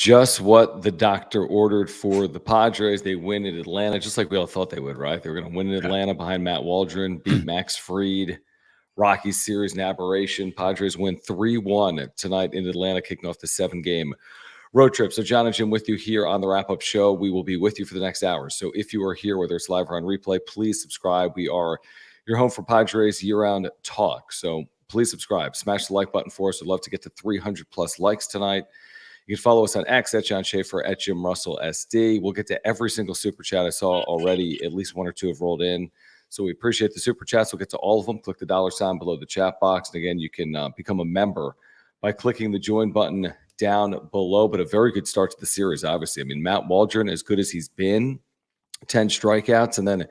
Just what the doctor ordered for the Padres. They win in Atlanta, just like we all thought they would, right? They were going to win in Atlanta behind Matt Waldron, beat Max Fried. Rockies series an aberration. Padres win 3-1 tonight in Atlanta, kicking off the 7-game road trip. So John and Jim with you here on the wrap-up show. We will be with you for the next hour. So if you are here, whether it's live or on replay, please subscribe. We are your home for Padres year-round talk. So please subscribe. Smash the like button for us. We'd love to get to 300-plus likes tonight. You can follow us on X at John Schaefer, at Jim Russell SD. We'll get to every single super chat. I saw already at least one or two have rolled in. So we appreciate the super chats. We'll get to all of them. Click the $ below the chat box. And again, you can become a member by clicking the join button down below. But a very good start to the series, obviously. I mean, Matt Waldron, as good as he's been, 10 strikeouts. And then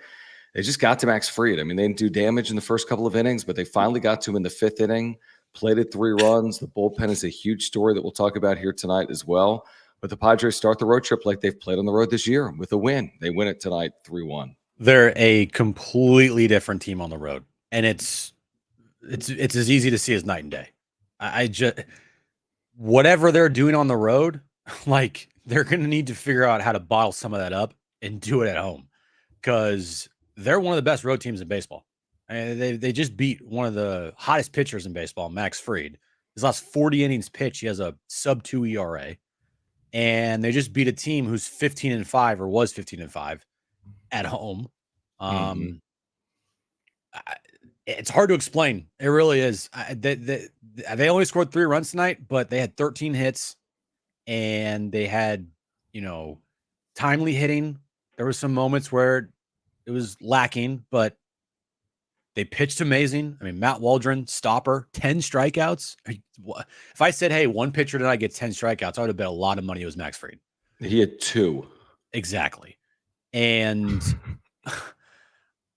they just got to Max Fried. I mean, they didn't do damage in the first couple of innings, but they finally got to him in the 5th inning. Played it 3 runs. The bullpen is a huge story that we'll talk about here tonight as well. But the Padres start the road trip like they've played on the road this year with a win. They win it tonight 3-1. They're a completely different team on the road. And it's as easy to see as night and day. I just whatever they're doing on the road, like they're going to need to figure out how to bottle some of that up and do it at home because they're one of the best road teams in baseball. And they just beat one of the hottest pitchers in baseball, Max Fried. His last 40 innings pitched, he has a sub-2 ERA. And they just beat a team who's 15-5 or was 15-5 at home. It's hard to explain. It really is. They only scored 3 runs tonight, but they had 13 hits and they had, timely hitting. There were some moments where it was lacking, but they pitched amazing. I mean, Matt Waldron, stopper, 10 strikeouts. If I said, hey, one pitcher tonight gets 10 strikeouts, I would have bet a lot of money it was Max Fried. He had 2. Exactly. And,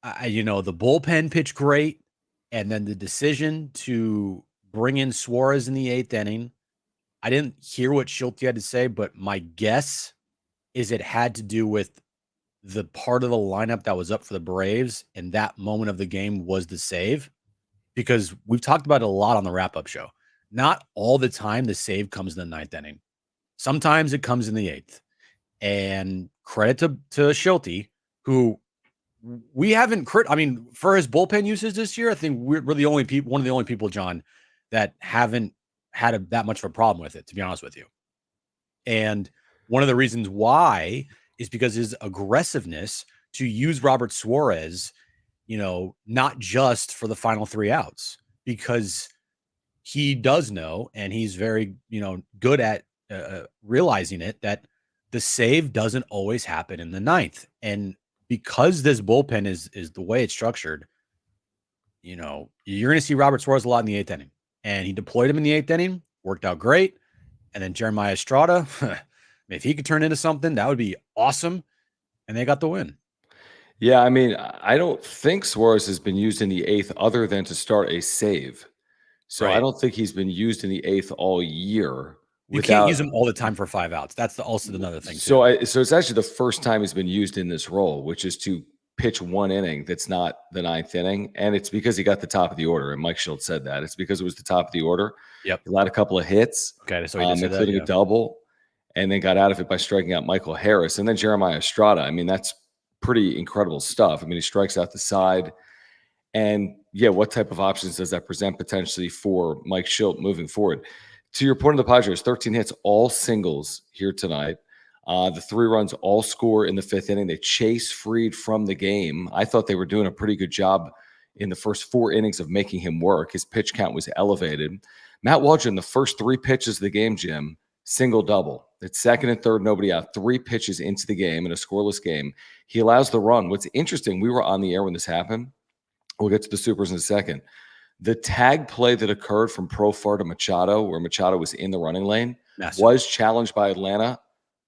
the bullpen pitched great. And then the decision to bring in Suarez in the 8th inning, I didn't hear what Schulte had to say, but my guess is it had to do with the part of the lineup that was up for the Braves, and that moment of the game was the save, because we've talked about it a lot on the wrap-up show. Not all the time the save comes in the 9th inning. Sometimes it comes in the 8th. And credit to Schulte, who we haven't for his bullpen usage this year, I think we're the only people, one of the only people, John, that haven't had that much of a problem with it, to be honest with you. And one of the reasons why is because his aggressiveness to use Robert Suarez, not just for the final 3 outs, because he does know, and he's very, good at realizing it, that the save doesn't always happen in the 9th. And because this bullpen is the way it's structured, you're going to see Robert Suarez a lot in the 8th inning. And he deployed him in the 8th inning, worked out great. And then Jeremiah Estrada, if he could turn into something, that would be awesome. And they got the win. Yeah, I mean, I don't think Suarez has been used in the 8th other than to start a save. So right. I don't think he's been used in the 8th all year. You can't use him all the time for 5 outs. That's also another thing, too. So it's actually the first time he's been used in this role, which is to pitch 1 inning that's not the 9th inning. And it's because he got the top of the order. And Mike Schulte said that. It's because it was the top of the order. Yep. He allowed a couple of hits, okay, so including a double, and then got out of it by striking out Michael Harris. And then Jeremiah Estrada. I mean, that's pretty incredible stuff. I mean, he strikes out the side. And, yeah, what type of options does that present potentially for Mike Schulte moving forward? To your point of the Padres, 13 hits, all singles here tonight. The 3 runs all score in the 5th inning. They chase Fried from the game. I thought they were doing a pretty good job in the first 4 innings of making him work. His pitch count was elevated. Matt Waldron, the first 3 pitches of the game, Jim, single double. It's 2nd and 3rd, nobody out. 3 pitches into the game in a scoreless game. He allows the run. What's interesting, we were on the air when this happened. We'll get to the supers in a second. The tag play that occurred from Profar to Machado, where Machado was in the running lane, was challenged by Atlanta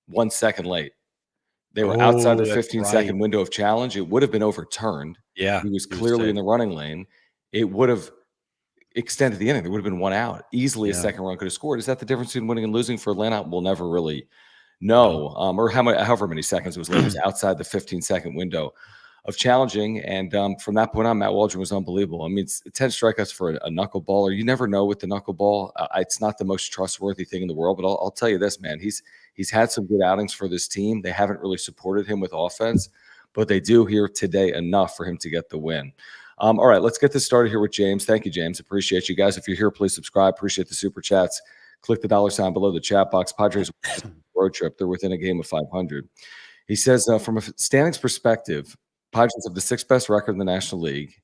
1 second late. They were outside the 15-second window of challenge. It would have been overturned. Yeah. He was clearly in the running lane. It would have extended the inning. There would have been 1 out. Easily a second run could have scored. Is that the difference between winning and losing for Atlanta? We'll never really know. Or however many seconds it was late. It was outside the 15-second window of challenging. And from that point on, Matt Waldron was unbelievable. I mean, it's 10 strikeouts for a knuckleballer. You never know with the knuckleball. It's not the most trustworthy thing in the world, but I'll tell you this, man. He's He's had some good outings for this team. They haven't really supported him with offense, but they do here today enough for him to get the win. All right, let's get this started here with James. Thank you, James. Appreciate you guys. If you're here, please subscribe. Appreciate the super chats. Click the $ below the chat box. Padres road trip. They're within a game of 500. He says, from a standings perspective, Padres have the 6th best record in the National League.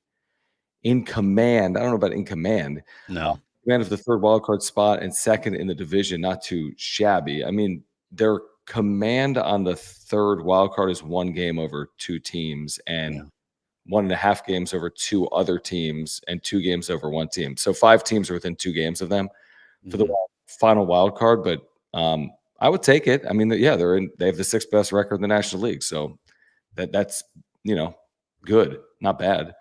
In command, I don't know about in command. No. Command of the 3rd wildcard spot and 2nd in the division, not too shabby. I mean, their command on the 3rd wildcard is 1 game over 2 teams and 1.5 games over 2 other teams and 2 games over 1 team. So 5 teams are within 2 games of them for the final wild card. But I would take it. I mean, they have the 6th best record in the National League. So that's, good, not bad.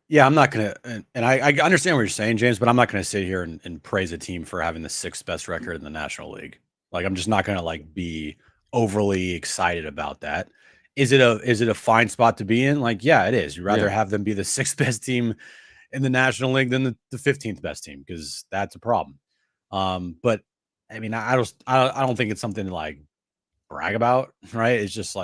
Yeah, I'm not going to, and I understand what you're saying, James, but I'm not going to sit here and praise a team for having the 6th best record in the National League. Like, I'm just not going to be overly excited about that. Is it a fine spot to be in? Like, yeah, it is. You'd rather have them be the 6th best team in the National League than the 15th best team, because that's a problem. But I mean, I don't think it's something to brag about, right? It's just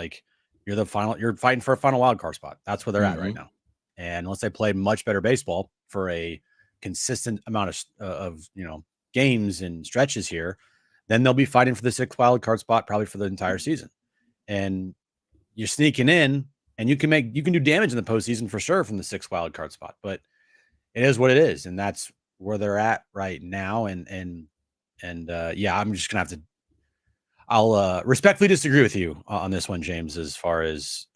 you're fighting for a final wild card spot. That's where they're at right now. And unless they play much better baseball for a consistent amount of games and stretches here, then they'll be fighting for the 6th wild card spot probably for the entire season. And you're sneaking in, and you can do damage in the postseason for sure from the 6th wild card spot. But it is what it is, and that's where they're at right now. And I'm just gonna have to. I'll respectfully disagree with you on this one, James, as far as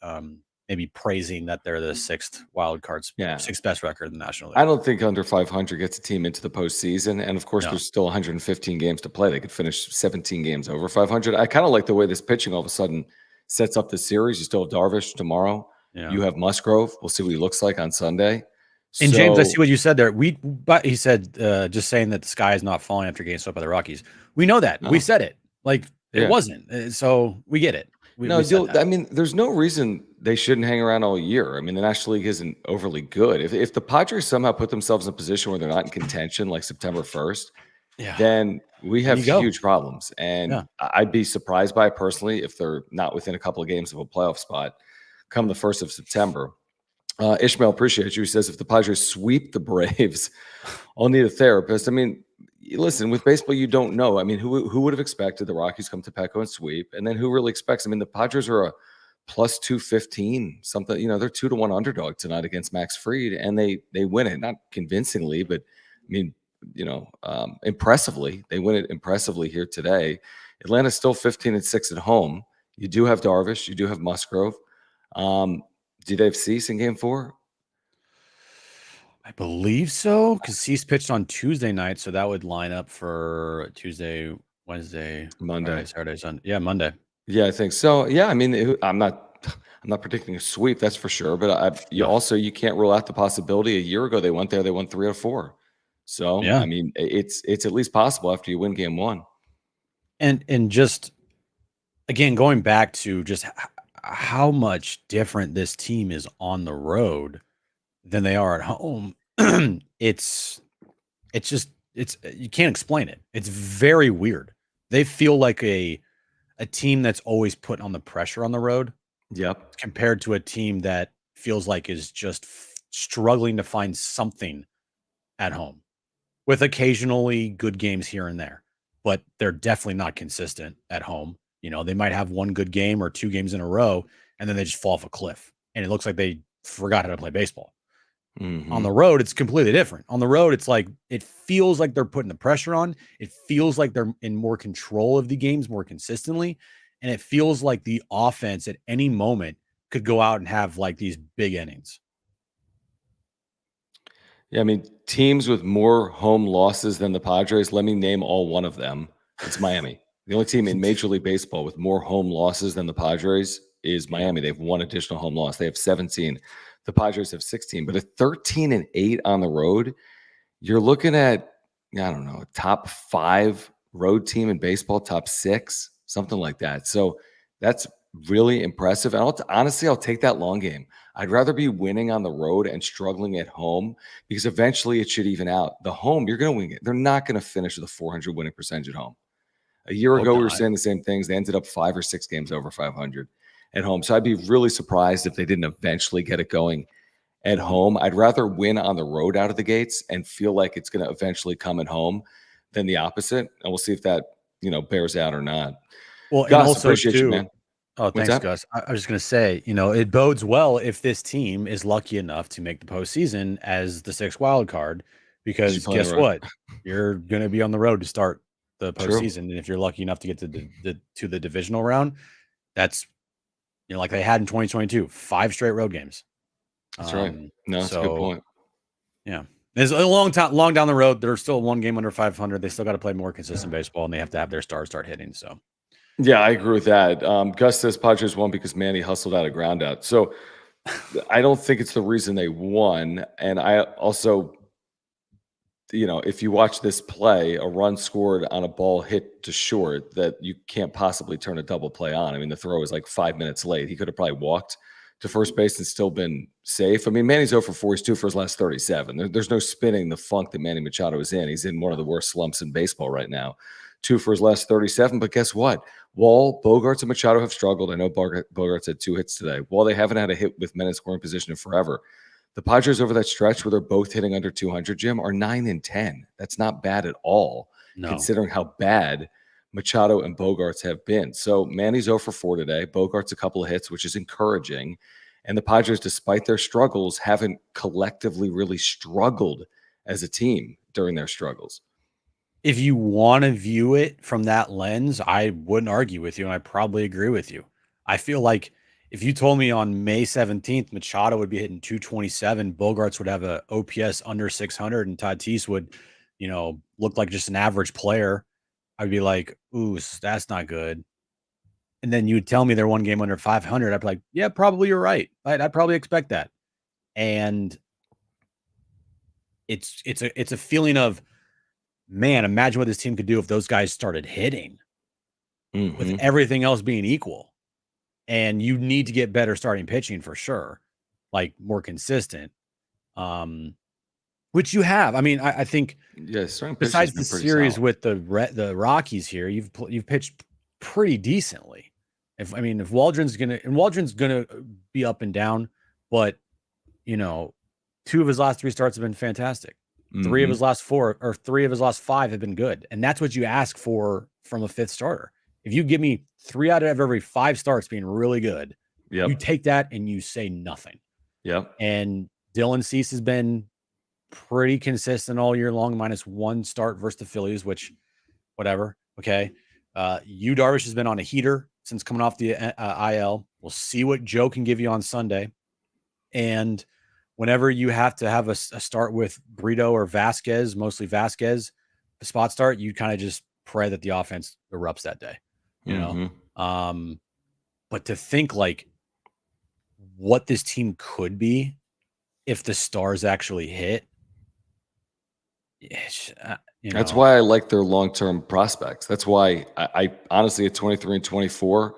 maybe praising that they're the 6th wild card, 6th best record in the National League. I don't think under 500 gets a team into the postseason. And of course, there's still 115 games to play. They could finish 17 games over 500. I kind of like the way this pitching all of a sudden sets up the series. You still have Darvish tomorrow. Yeah. You have Musgrove. We'll see what he looks like on Sunday. And James, I see what you said there. But he said, just saying that the sky is not falling after getting swept by the Rockies. We know that. No. We said it. It wasn't. So we get it. I mean, there's no reason they shouldn't hang around all year. I mean, the National League isn't overly good. If the Padres somehow put themselves in a position where they're not in contention like September 1st, then we have huge problems. And I'd be surprised by it personally if they're not within a couple of games of a playoff spot come the 1st of September. Ishmael, appreciate you. He says, if the Padres sweep the Braves, I'll need a therapist. I mean, listen, with baseball, you don't know. I mean, who would have expected the Rockies come to Petco and sweep? And then who really expects? I mean, the Padres are a plus 215, something, they're 2-1 underdog tonight against Max Fried, and they win it, not convincingly, but I mean, impressively. They win it impressively here today. Atlanta's still 15-6 at home. You do have Darvish, you do have Musgrove. Do they have Cease in game 4? I believe so, because Cease pitched on Tuesday night, so that would line up for Tuesday, Wednesday, Monday, Saturday, Sunday. Yeah, Monday. Yeah, I think so. Yeah, I mean, I'm not predicting a sweep, that's for sure. But you can't rule out the possibility. A year ago, they went there, they won 3 out of 4. So I mean, it's at least possible after you win game 1. And just again, going back to just how much different this team is on the road than they are at home. It's you can't explain it. It's very weird. They feel like a team that's always putting on the pressure on the road. Yep. Compared to a team that feels like is just struggling to find something at home, with occasionally good games here and there, but they're definitely not consistent at home. They might have one good game or 2 games in a row, and then they just fall off a cliff, and it looks like they forgot how to play baseball. On the road, it's completely different. On the road, it's it feels like they're putting the pressure on. It feels like they're in more control of the games more consistently. And it feels like the offense at any moment could go out and have these big innings. Yeah, I mean, teams with more home losses than the Padres, let me name all one of them. It's Miami. The only team in Major League Baseball with more home losses than the Padres is Miami. They have 1 additional home loss. They have 17. The Padres have 16, but a 13-8 on the road, you're looking at, I don't know, top 5 road team in baseball, top 6, something like that. So that's really impressive. And honestly, I'll take that long game. I'd rather be winning on the road and struggling at home, because eventually it should even out. The home, you're going to win it. They're not going to finish with a 400 winning percentage at home. A year Hope ago, we were not. saying the same things. They ended up 5 or 6 games over 500 at home. So I'd be really surprised if they didn't eventually get it going at home. I'd rather win on the road out of the gates and feel like it's going to eventually come at home than the opposite. And we'll see if that, bears out or not. Well, and Gus, also appreciate you, too. man. Oh, What's thanks, that? Gus. I was just gonna say, it bodes well if this team is lucky enough to make the postseason as the 6th wild card, 'Cause you because play on the guess road. what? You're gonna be on the road to start the True. postseason, and if you're lucky enough to get to the divisional round, that's like they had in 2022, 5 straight road games. That's right. No, that's a good So point. yeah, it's a long down the road. They're still 1 game under 500. They still got to play more consistent baseball, and they have to have their stars start hitting. So Yeah, I agree with that. Gus says Padres won because Manny hustled out a ground out. So I don't think it's the reason they won. And I also, if you watch this play, a run scored on a ball hit to short that you can't possibly turn a double play on. I mean, the throw was like 5 minutes late. He could have probably walked to first base and still been safe. I mean, Manny's 0 for 4. He's 2 for his last 37. There's no spinning the funk that Manny Machado is in. He's in one of the worst slumps in baseball right now. 2 for his last 37. But guess what? Wall, Bogarts, and Machado have struggled. I know Bogarts had 2 hits today. While they haven't had a hit with men in scoring position in forever, the Padres over that stretch where they're both hitting under 200, Jim, are 9 and 10. That's not bad at all, no, considering how bad Machado and Bogarts have been. So Manny's 0 for 4 today. Bogarts a couple of hits, which is encouraging. And the Padres, despite their struggles, haven't collectively really struggled as a team during their struggles. if you want to view it from that lens, I wouldn't argue with you, and I probably agree with you. I feel like if you told me on May 17th Machado would be hitting 227, Bogarts would have a OPS under 600, and Tatis would, look like just an average player, I'd be like, ooh, that's not good. And then you would tell me they're 1 game under 500, I'd be like, yeah, probably you're right. I'd probably expect that. And it's a feeling of, man, imagine what this team could do if those guys started hitting with everything else being equal. And you need to get better starting pitching for sure, like more consistent, which you have. I mean, I think besides the series with the Rockies here, you've pitched pretty decently. If Waldron's gonna be up and down, but 2 of his last 3 starts have been fantastic. 3 of his last 4 or 3 of his last 5 have been good. And that's what you ask for from a 5th starter. If you give me 3 out of every 5 starts being really good, you take that and you say nothing. Yep. And Dylan Cease has been pretty consistent all year long, minus 1 start versus the Phillies, which whatever. Okay. Yu Darvish has been on a heater since coming off the IL. We'll see what Joe can give you on Sunday. And whenever you have to have a start with Brito or Vasquez, mostly Vasquez, the spot start, you kind of just pray that the offense erupts that day, But to think like what this team could be if the stars actually hit, that's why I like their long-term prospects. That's why I honestly at 23 and 24,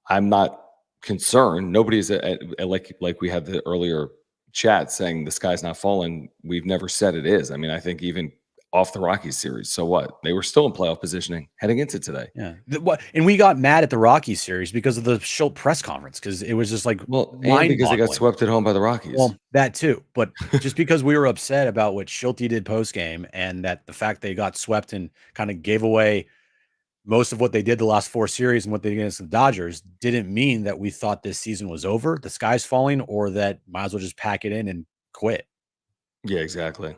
I'm not concerned. Nobody's like we had the earlier chat saying the sky's not falling. We've never said it is. I mean, I think even off the Rockies series, so what? They were still in playoff positioning heading into today. Yeah. And we got mad at the Rockies series because of the Schultz press conference, because it was just like, and because they got swept at home by the Rockies. Well, that too. But just because we were upset about what Schultz did post game, and that the fact they got swept and kind of gave away most of what they did the last 4 series and what they did against the Dodgers, didn't mean that we thought this season was over, the sky's falling, or that might as well just pack it in and quit. Yeah, exactly.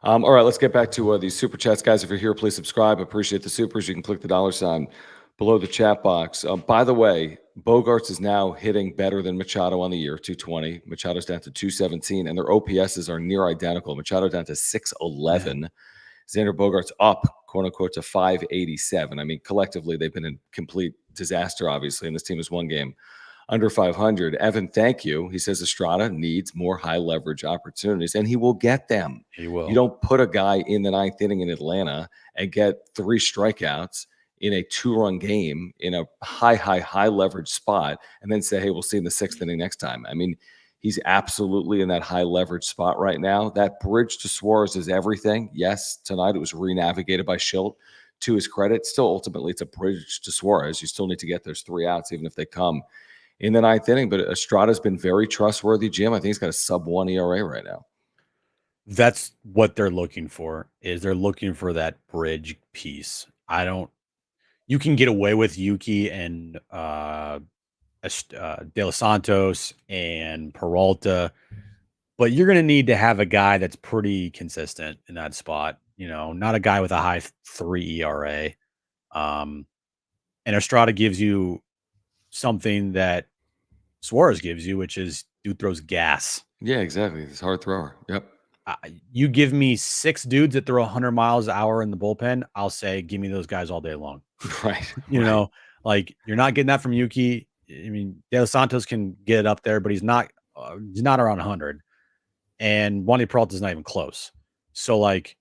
All right, let's get back to these super chats, guys. If you're here, please subscribe. Appreciate the supers. You can click the $ below the chat box. By the way, Bogarts is now hitting better than Machado on the year, 220. Machado's down to 217, and their OPSs are near identical. Machado down to 611. Yeah. Xander Bogarts up, quote unquote, to 587. I mean, collectively, they've been a complete disaster, obviously, and this team is 1 game under 500. Evan, thank you. He says Estrada needs more high leverage opportunities, and he will get them. He will. You don't put a guy in the 9th inning in Atlanta and get 3 strikeouts in a 2-run game in a high leverage spot and then say, hey, we'll see in the 6th inning next time. I mean, he's absolutely in that high leverage spot right now. That bridge to Suarez is everything. Yes, tonight it was re-navigated by Schultz to his credit, still ultimately it's a bridge to Suarez. You still need to get those 3 outs, even if they come in the 9th inning. But Estrada's been very trustworthy, Jim. I think he's got a sub-1 ERA right now. That's what they're looking for. They're looking for that bridge piece. You can get away with Yuki and De Los Santos and Peralta, but you're going to need to have a guy that's pretty consistent in that spot. Not a guy with a high 3 ERA. And Estrada gives you something that Suarez gives you, which is dude throws gas. Yeah, exactly. He's a hard thrower. Yep. You give me 6 dudes that throw 100 miles an hour in the bullpen, I'll say, give me those guys all day long. Right. Like you're not getting that from Yuki. I mean, De Los Santos can get it up there, but he's not around 100. And Wandy Peralta's not even close. So like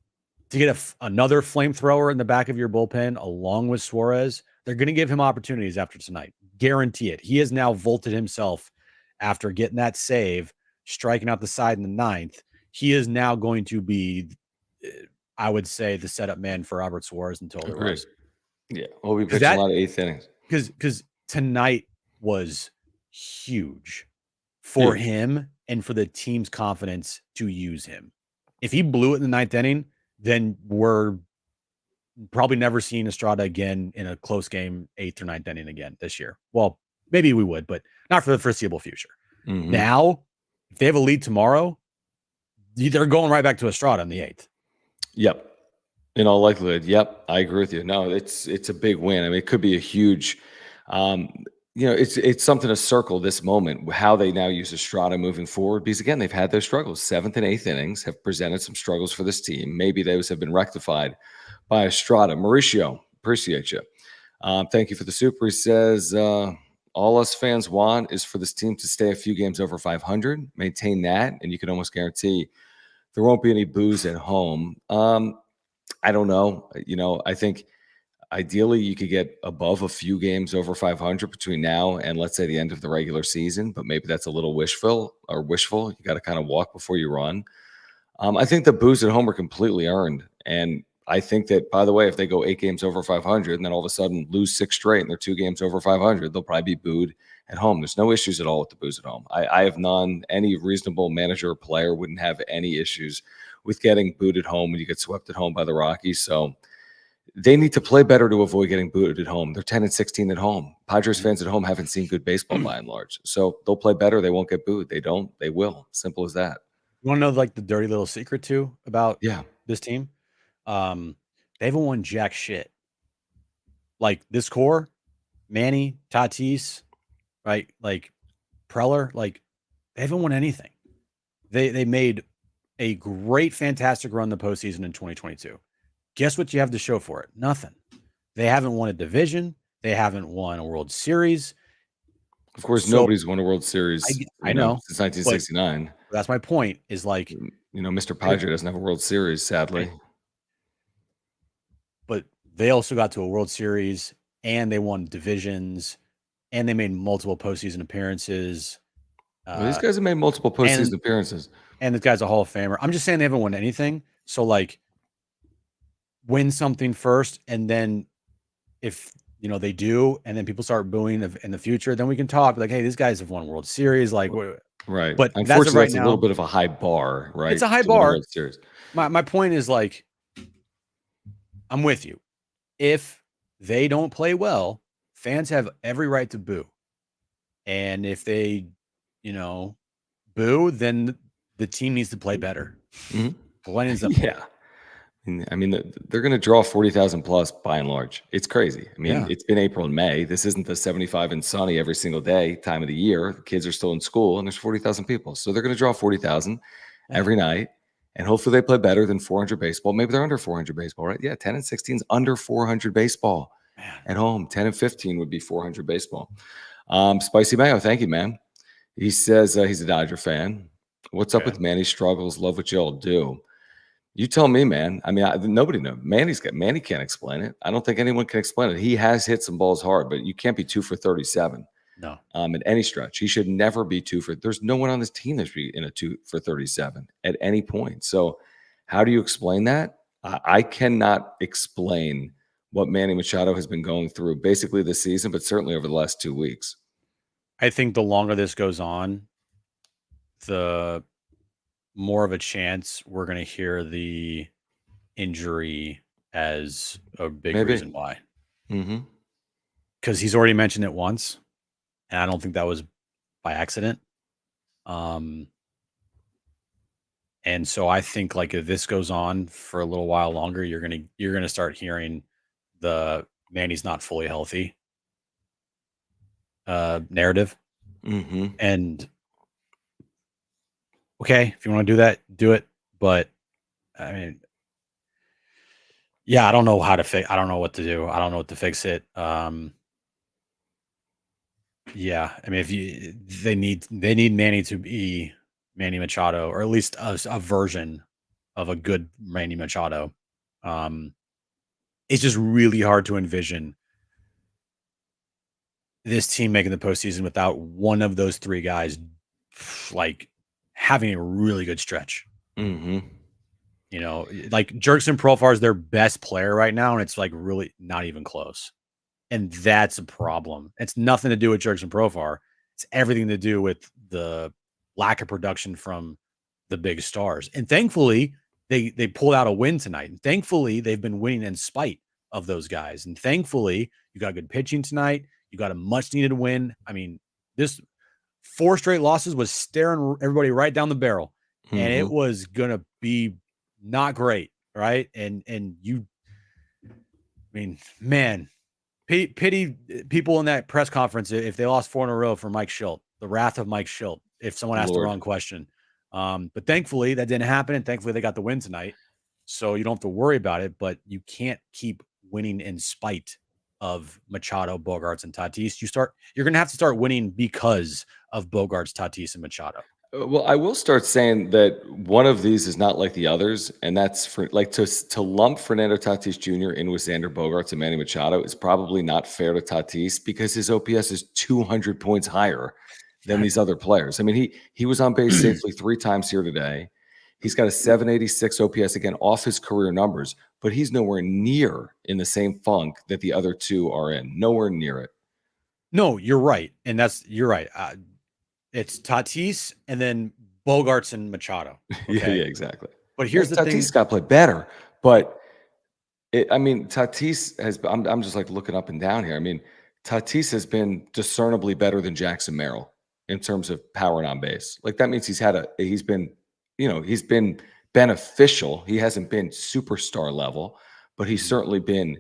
to get another flamethrower in the back of your bullpen along with Suarez, they're going to give him opportunities after tonight. Guarantee it. He has now vaulted himself after getting that save, striking out the side in the 9th. He is now going to be, I would say, the setup man for Robert Suarez until the rest. Yeah, we'll be pitching a lot of 8th innings. Because tonight was huge for him and for the team's confidence to use him. If he blew it in the 9th inning, then we're probably never seeing Estrada again in a close game, 8th or 9th inning again this year. Well, maybe we would, but not for the foreseeable future. Mm-hmm. Now, if they have a lead tomorrow, they're going right back to Estrada in the 8th. Yep. In all likelihood. Yep. I agree with you. No, it's a big win. I mean, it could be a huge, it's something to circle this moment, how they now use Estrada moving forward, because again, they've had those struggles. 7th and 8th innings have presented some struggles for this team. Maybe those have been rectified by Estrada. Mauricio, appreciate you. Thank you for the super. He says, all us fans want is for this team to stay a few games over 500, maintain that, and you can almost guarantee there won't be any boos at home. I don't know. I think ideally you could get above a few games over 500 between now and let's say the end of the regular season, but maybe that's a little wishful. You got to kind of walk before you run. I think the boos at home are completely earned. And I think that, by the way, if they go 8 games over 500 and then all of a sudden lose 6 straight and they're 2 games over 500, they'll probably be booed at home. There's no issues at all with the boos at home. I have none. Any reasonable manager or player wouldn't have any issues with getting booed at home when you get swept at home by the Rockies. So they need to play better to avoid getting booed at home. They're 10-16 at home. Padres fans at home haven't seen good baseball by and large. So they'll play better. They won't get booed. They don't. They will. Simple as that. You want to know like the dirty little secret too about this team? They haven't won jack shit. Like this core, Manny, Tatis, right? Like Preller, like they haven't won anything. They made a great, fantastic run the postseason in 2022. Guess what you have to show for it? Nothing. They haven't won a division. They haven't won a World Series. Of course, nobody's won a World Series. I know since 1969. That's my point. Is like, Mr. Padre doesn't have a World Series, sadly. But they also got to a World Series, and they won divisions, and they made multiple postseason appearances. These guys have made multiple postseason appearances. And this guy's a Hall of Famer. I'm just saying they haven't won anything. So, like, win something first, and then if they do, and then people start booing in the future, then we can talk like, hey, these guys have won World Series, like, right. But unfortunately, that's a little bit of a high bar, right? It's a high bar. World Series. My point is like, I'm with you. If they don't play well, fans have every right to boo, and if they, boo, then the team needs to play better. Mm-hmm. Plain and simple. Yeah. I mean, they're going to draw 40,000 plus by and large. It's crazy. I mean, It's been April and May. This isn't the 75 and sunny every single day time of the year. The kids are still in school, and there's 40,000 people. So they're going to draw 40,000 every night, and hopefully they play better than 400 baseball. Maybe they're under 400 baseball, right? Yeah, 10-16 is under 400 baseball at home. 10-15 would be 400 baseball. Spicy Mayo, thank you, man. He says he's a Dodger fan. What's up with Manny's struggles? Love what y'all do. You tell me, man. I mean, nobody knows. Manny can't explain it. I don't think anyone can explain it. He has hit some balls hard, but you can't be 2 for 37. No. At any stretch. He should never be 2 for. There's no one on this team that's in a 2 for 37 at any point. So how do you explain that? I cannot explain what Manny Machado has been going through basically this season, but certainly over the last 2 weeks. I think the longer this goes on, the more of a chance we're going to hear the injury as a big reason why. Mm-hmm. Because he's already mentioned it once, and I don't think that was by accident. And so I think like if this goes on for a little while longer, you're gonna start hearing the Manny's not fully healthy narrative. Mm-hmm. And okay, if you want to do that, do it. But I mean, yeah, I don't know how to fix. I don't know what to do. I don't know what to fix it. Yeah, I mean, they need Manny to be Manny Machado, or at least a version of a good Manny Machado. It's just really hard to envision this team making the postseason without one of those three guys, like having a really good stretch. Mm-hmm. You know, like Jurickson Profar is their best player right now, and it's like really not even close. And that's a problem. It's nothing to do with Jurickson Profar. It's everything to do with the lack of production from the big stars. And thankfully, they pulled out a win tonight. And thankfully, they've been winning in spite of those guys. And thankfully, you got good pitching tonight. You got a much needed win. I mean, this 4 straight losses was staring everybody right down the barrel. Mm-hmm. And it was gonna be not great, right? And you, I mean, man, pity people in that press conference if they lost 4 in a row for Mike Schilt, the wrath of Mike Schilt, if someone asked the wrong question. But thankfully that didn't happen, and thankfully they got the win tonight, so you don't have to worry about it. But you can't keep winning in spite of Machado, Bogaerts, and Tatis. You're going to have to start winning because of Bogaerts, Tatis, and Machado. Well, I will start saying that one of these is not like the others, and that's for like to lump Fernando Tatis Jr. in with Xander Bogaerts and Manny Machado is probably not fair to Tatis because his OPS is 200 points higher than these other players. I mean, he was on base safely 3 times here today. He's got a 786 OPS again off his career numbers, but he's nowhere near in the same funk that the other two are in. Nowhere near it. No, you're right, and you're right. It's Tatis and then Bogaerts and Machado. Okay? Yeah, exactly. But here's the thing. Tatis got to play better, but I mean, Tatis has. I'm just like looking up and down here. I mean, Tatis has been discernibly better than Jackson Merrill in terms of power and on base. Like that means he's been beneficial. He hasn't been superstar level, but he's certainly been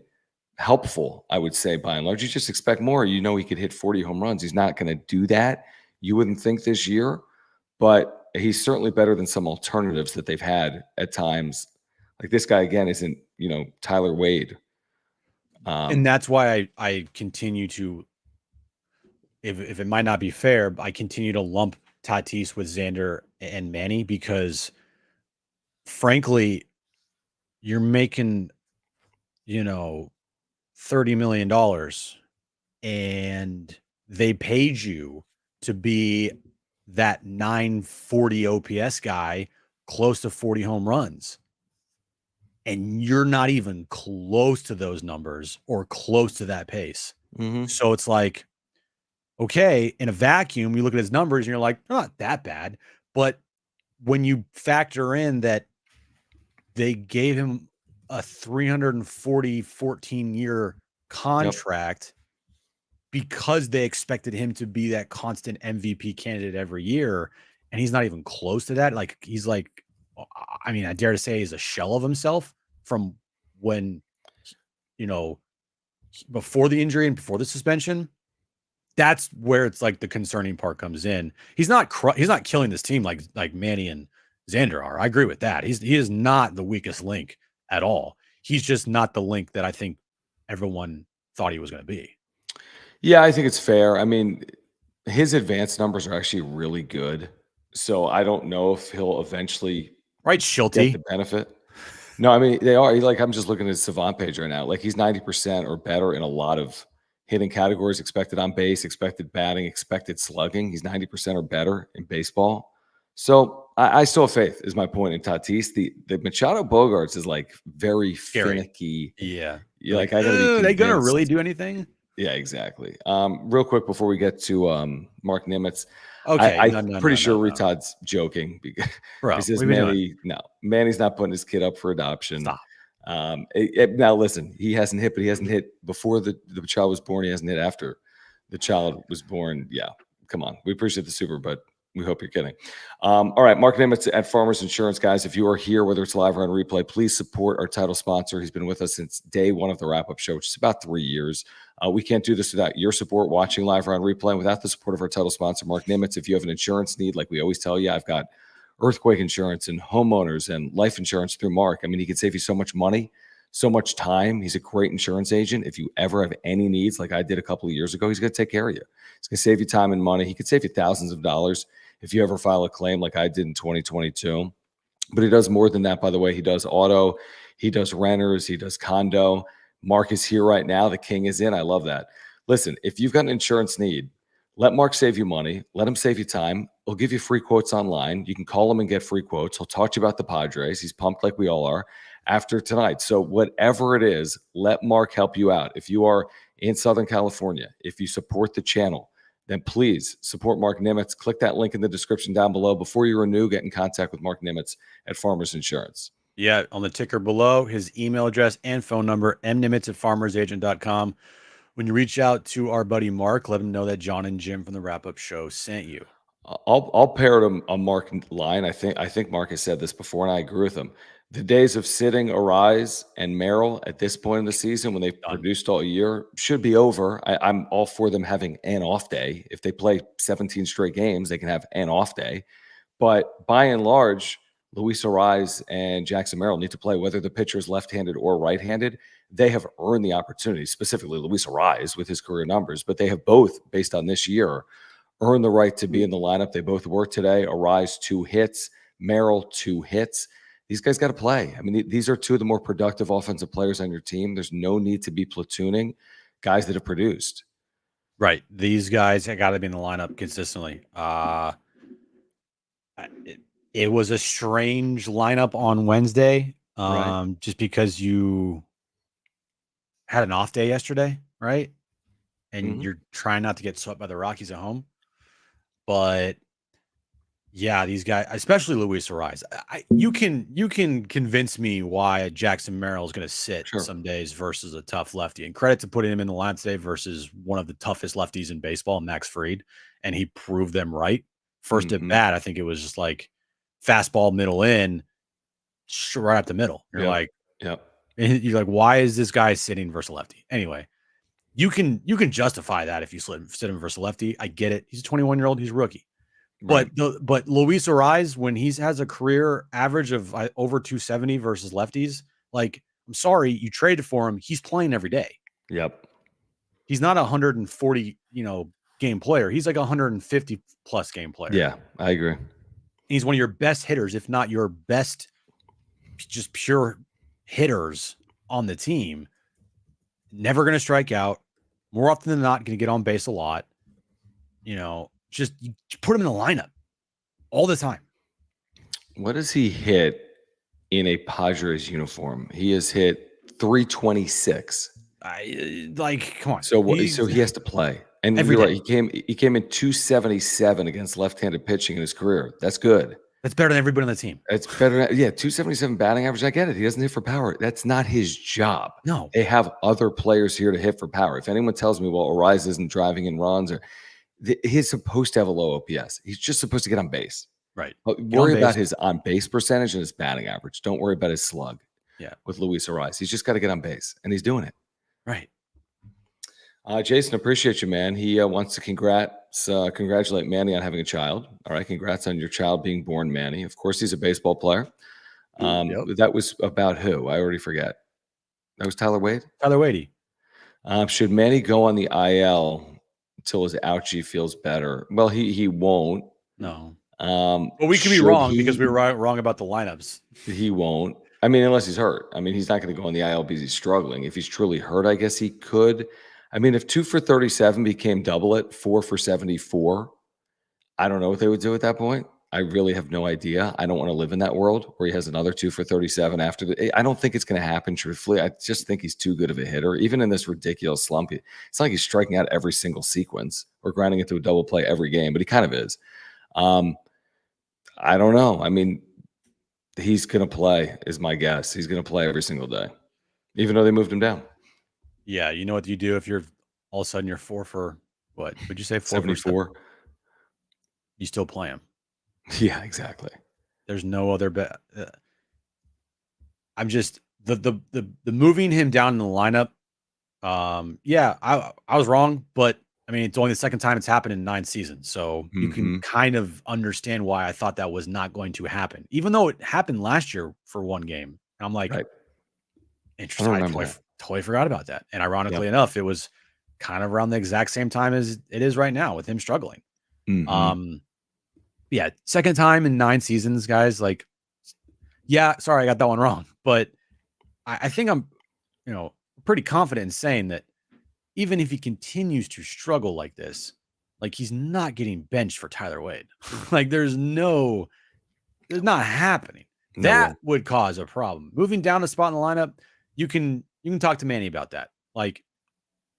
helpful, I would say, by and large. You just expect more. You know, he could hit 40 home runs. He's not going to do that. You wouldn't think this year, but he's certainly better than some alternatives that they've had at times. Like this guy, again, isn't, Tyler Wade. And that's why I continue to, if it might not be fair, I continue to lump Tatis with Xander and Manny because, frankly, you're making, $30 million and they paid you to be that 940 OPS guy, close to 40 home runs. And you're not even close to those numbers or close to that pace. Mm-hmm. So it's like, okay, in a vacuum, you look at his numbers and you're like, not that bad. But when you factor in that they gave him a 340, 14-year contract because they expected him to be that constant MVP candidate every year, and he's not even close to that. Like, he's like, I mean, I dare to say he's a shell of himself from when, before the injury and before the suspension. That's where it's like the concerning part comes in. He's not killing this team like Manny and Xander are. I agree with that. He is not the weakest link at all. He's just not the link that I think everyone thought he was going to be. Yeah, I think it's fair. I mean, his advanced numbers are actually really good. So I don't know if he'll eventually get the benefit. No, I mean, they are. I'm just looking at his Savant page right now. Like, he's 90% or better in a lot of hitting categories: expected on base, expected batting, expected slugging. He's 90% or better in baseball. So I still have faith, is my point, in Tatis. The Machado Bogaerts is like very finicky. Yeah. Yeah, like I got to be Are they going to really convinced. do anything? Yeah, exactly. Real quick before we get to Mark Nimitz, Okay. I'm No. pretty sure Retod's joking because he Bro, says what have you been doing? Manny's not putting his kid up for adoption. Stop. Now listen, he hasn't hit, but he hasn't hit before the child was born. He hasn't hit after the child was born. Yeah, come on. We appreciate the super, but we hope you're kidding. All right, Mark Nimitz at Farmers Insurance, guys. If you are here, whether it's live or on replay, please support our title sponsor. He's been with us since day one of the wrap-up show, which is about 3 years. We can't do this without your support, watching live or on replay, and without the support of our title sponsor, Mark Nimitz. If you have an insurance need, like we always tell you, I've got earthquake insurance and homeowners and life insurance through Mark. I mean, he could save you so much money, so much time. He's a great insurance agent. If you ever have any needs, like I did a couple of years ago, he's going to take care of you. He's going to save you time and money. He could save you thousands of dollars if you ever file a claim like I did in 2022. But he does more than that, by the way. He does auto, he does renters, he does condo. Mark is here right now. The king is in. I love that. Listen, if you've got an insurance need, let Mark save you money. Let him save you time. He'll give you free quotes online. You can call him and get free quotes. He'll talk to you about the Padres. He's pumped like we all are after tonight. So whatever it is, let Mark help you out. If you are in Southern California, if you support the channel, then please support Mark Nimitz. Click that link in the description down below. Before you renew, get in contact with Mark Nimitz at Farmers Insurance. Yeah, on the ticker below, his email address and phone number, mnimitz@farmersagent.com. When you reach out to our buddy Mark, let him know that John and Jim from the wrap-up show sent you. I'll pair a Mark line. I think Mark has said this before, and I agree with him. The days of sitting Arise and Merrill at this point in the season, when they've produced all year, should be over. I'm all for them having an off day. If they play 17 straight games, they can have an off day. But by and large, Luis Arise and Jackson Merrill need to play, whether the pitcher is left-handed or right-handed. They have earned the opportunity, specifically Luis Arise with his career numbers, but they have both, based on this year, earned the right to be in the lineup. They both work today. Arise 2 hits, Merrill 2 hits. These guys got to play. I mean, these are two of the more productive offensive players on your team. There's no need to be platooning guys that have produced. Right. These guys have got to be in the lineup consistently. It was a strange lineup on Wednesday, Right. just because you had an off day yesterday, right? And you're trying not to get swept by the Rockies at home. But yeah, these guys, especially Luis Arise, you can convince me why Jackson Merrill is going to sit some days versus a tough lefty. And credit to putting him in the lineup today versus one of the toughest lefties in baseball, Max Fried, and he proved them right. First at bat, I think it was just like fastball middle in, right up the middle. You're like, why is this guy sitting versus a lefty? Anyway, you can justify that if you sit him versus a lefty. I get it. He's a 21-year-old. He's a rookie. Right. But Luis Arise, when he has a career average of over 270 versus lefties, like, I'm sorry, you traded for him. He's playing every day. Yep. He's not a 140, game player. He's like a 150 plus game player. Yeah, I agree. He's one of your best hitters, if not your best, just pure hitters on the team. Never going to strike out. More often than not, going to get on base a lot. Just you put him in the lineup all the time. What does he hit in a Padres uniform? He has hit 326. Come on. So he has to play. And you're right. He came in 277 against left-handed pitching in his career. That's good. That's better than everybody on the team. It's better. Yeah, 277 batting average. I get it. He doesn't hit for power. That's not his job. No. They have other players here to hit for power. If anyone tells me, well, Arise isn't driving in runs, or he's supposed to have a low OPS. He's just supposed to get on base. Right. Worry about his on-base percentage and his batting average. Don't worry about his slug. Yeah. With Luis Arise. He's just got to get on base, and he's doing it. Right. Jason, appreciate you, man. He wants to congratulate Manny on having a child. All right, congrats on your child being born, Manny. Of course, he's a baseball player. That was about who? I already forget. That was Tyler Wade? Tyler Wade. Should Manny go on the IL until his ouchie feels better? Well, he won't. No. Well, we could be wrong because we were wrong about the lineups. He won't. I mean, unless he's hurt. I mean, he's not going to go on the IL because he's struggling. If he's truly hurt, I guess he could. I mean, if 2 for 37 became double it, 4 for 74, I don't know what they would do at that point. I really have no idea. I don't want to live in that world where he has another 2 for 37 after I don't think it's going to happen, truthfully. I just think he's too good of a hitter. Even in this ridiculous slump, it's not like he's striking out every single sequence or grinding it to a double play every game, but he kind of is. I don't know. I mean, he's going to play, is my guess. He's going to play every single day, even though they moved him down. Yeah, you know what you do if you're all of a sudden you're 4 for what? Would you say 4 for 74? You still play him. Yeah, exactly. There's no other bet. I'm just the moving him down in the lineup. Yeah, I was wrong, but I mean, it's only the second time it's happened in 9 seasons, so you can kind of understand why I thought that was not going to happen, even though it happened last year for one game. And I'm like, right. interesting. I totally forgot about that. And ironically enough, it was kind of around the exact same time as it is right now with him struggling. Yeah, second time in 9 seasons, guys. Like, yeah, sorry, I got that one wrong, but I think I'm, pretty confident in saying that even if he continues to struggle like this, like he's not getting benched for Tyler Wade. Like there's not happening. No that way. would cause a problem. Moving down a spot in the lineup, you can talk to Manny about that. Like,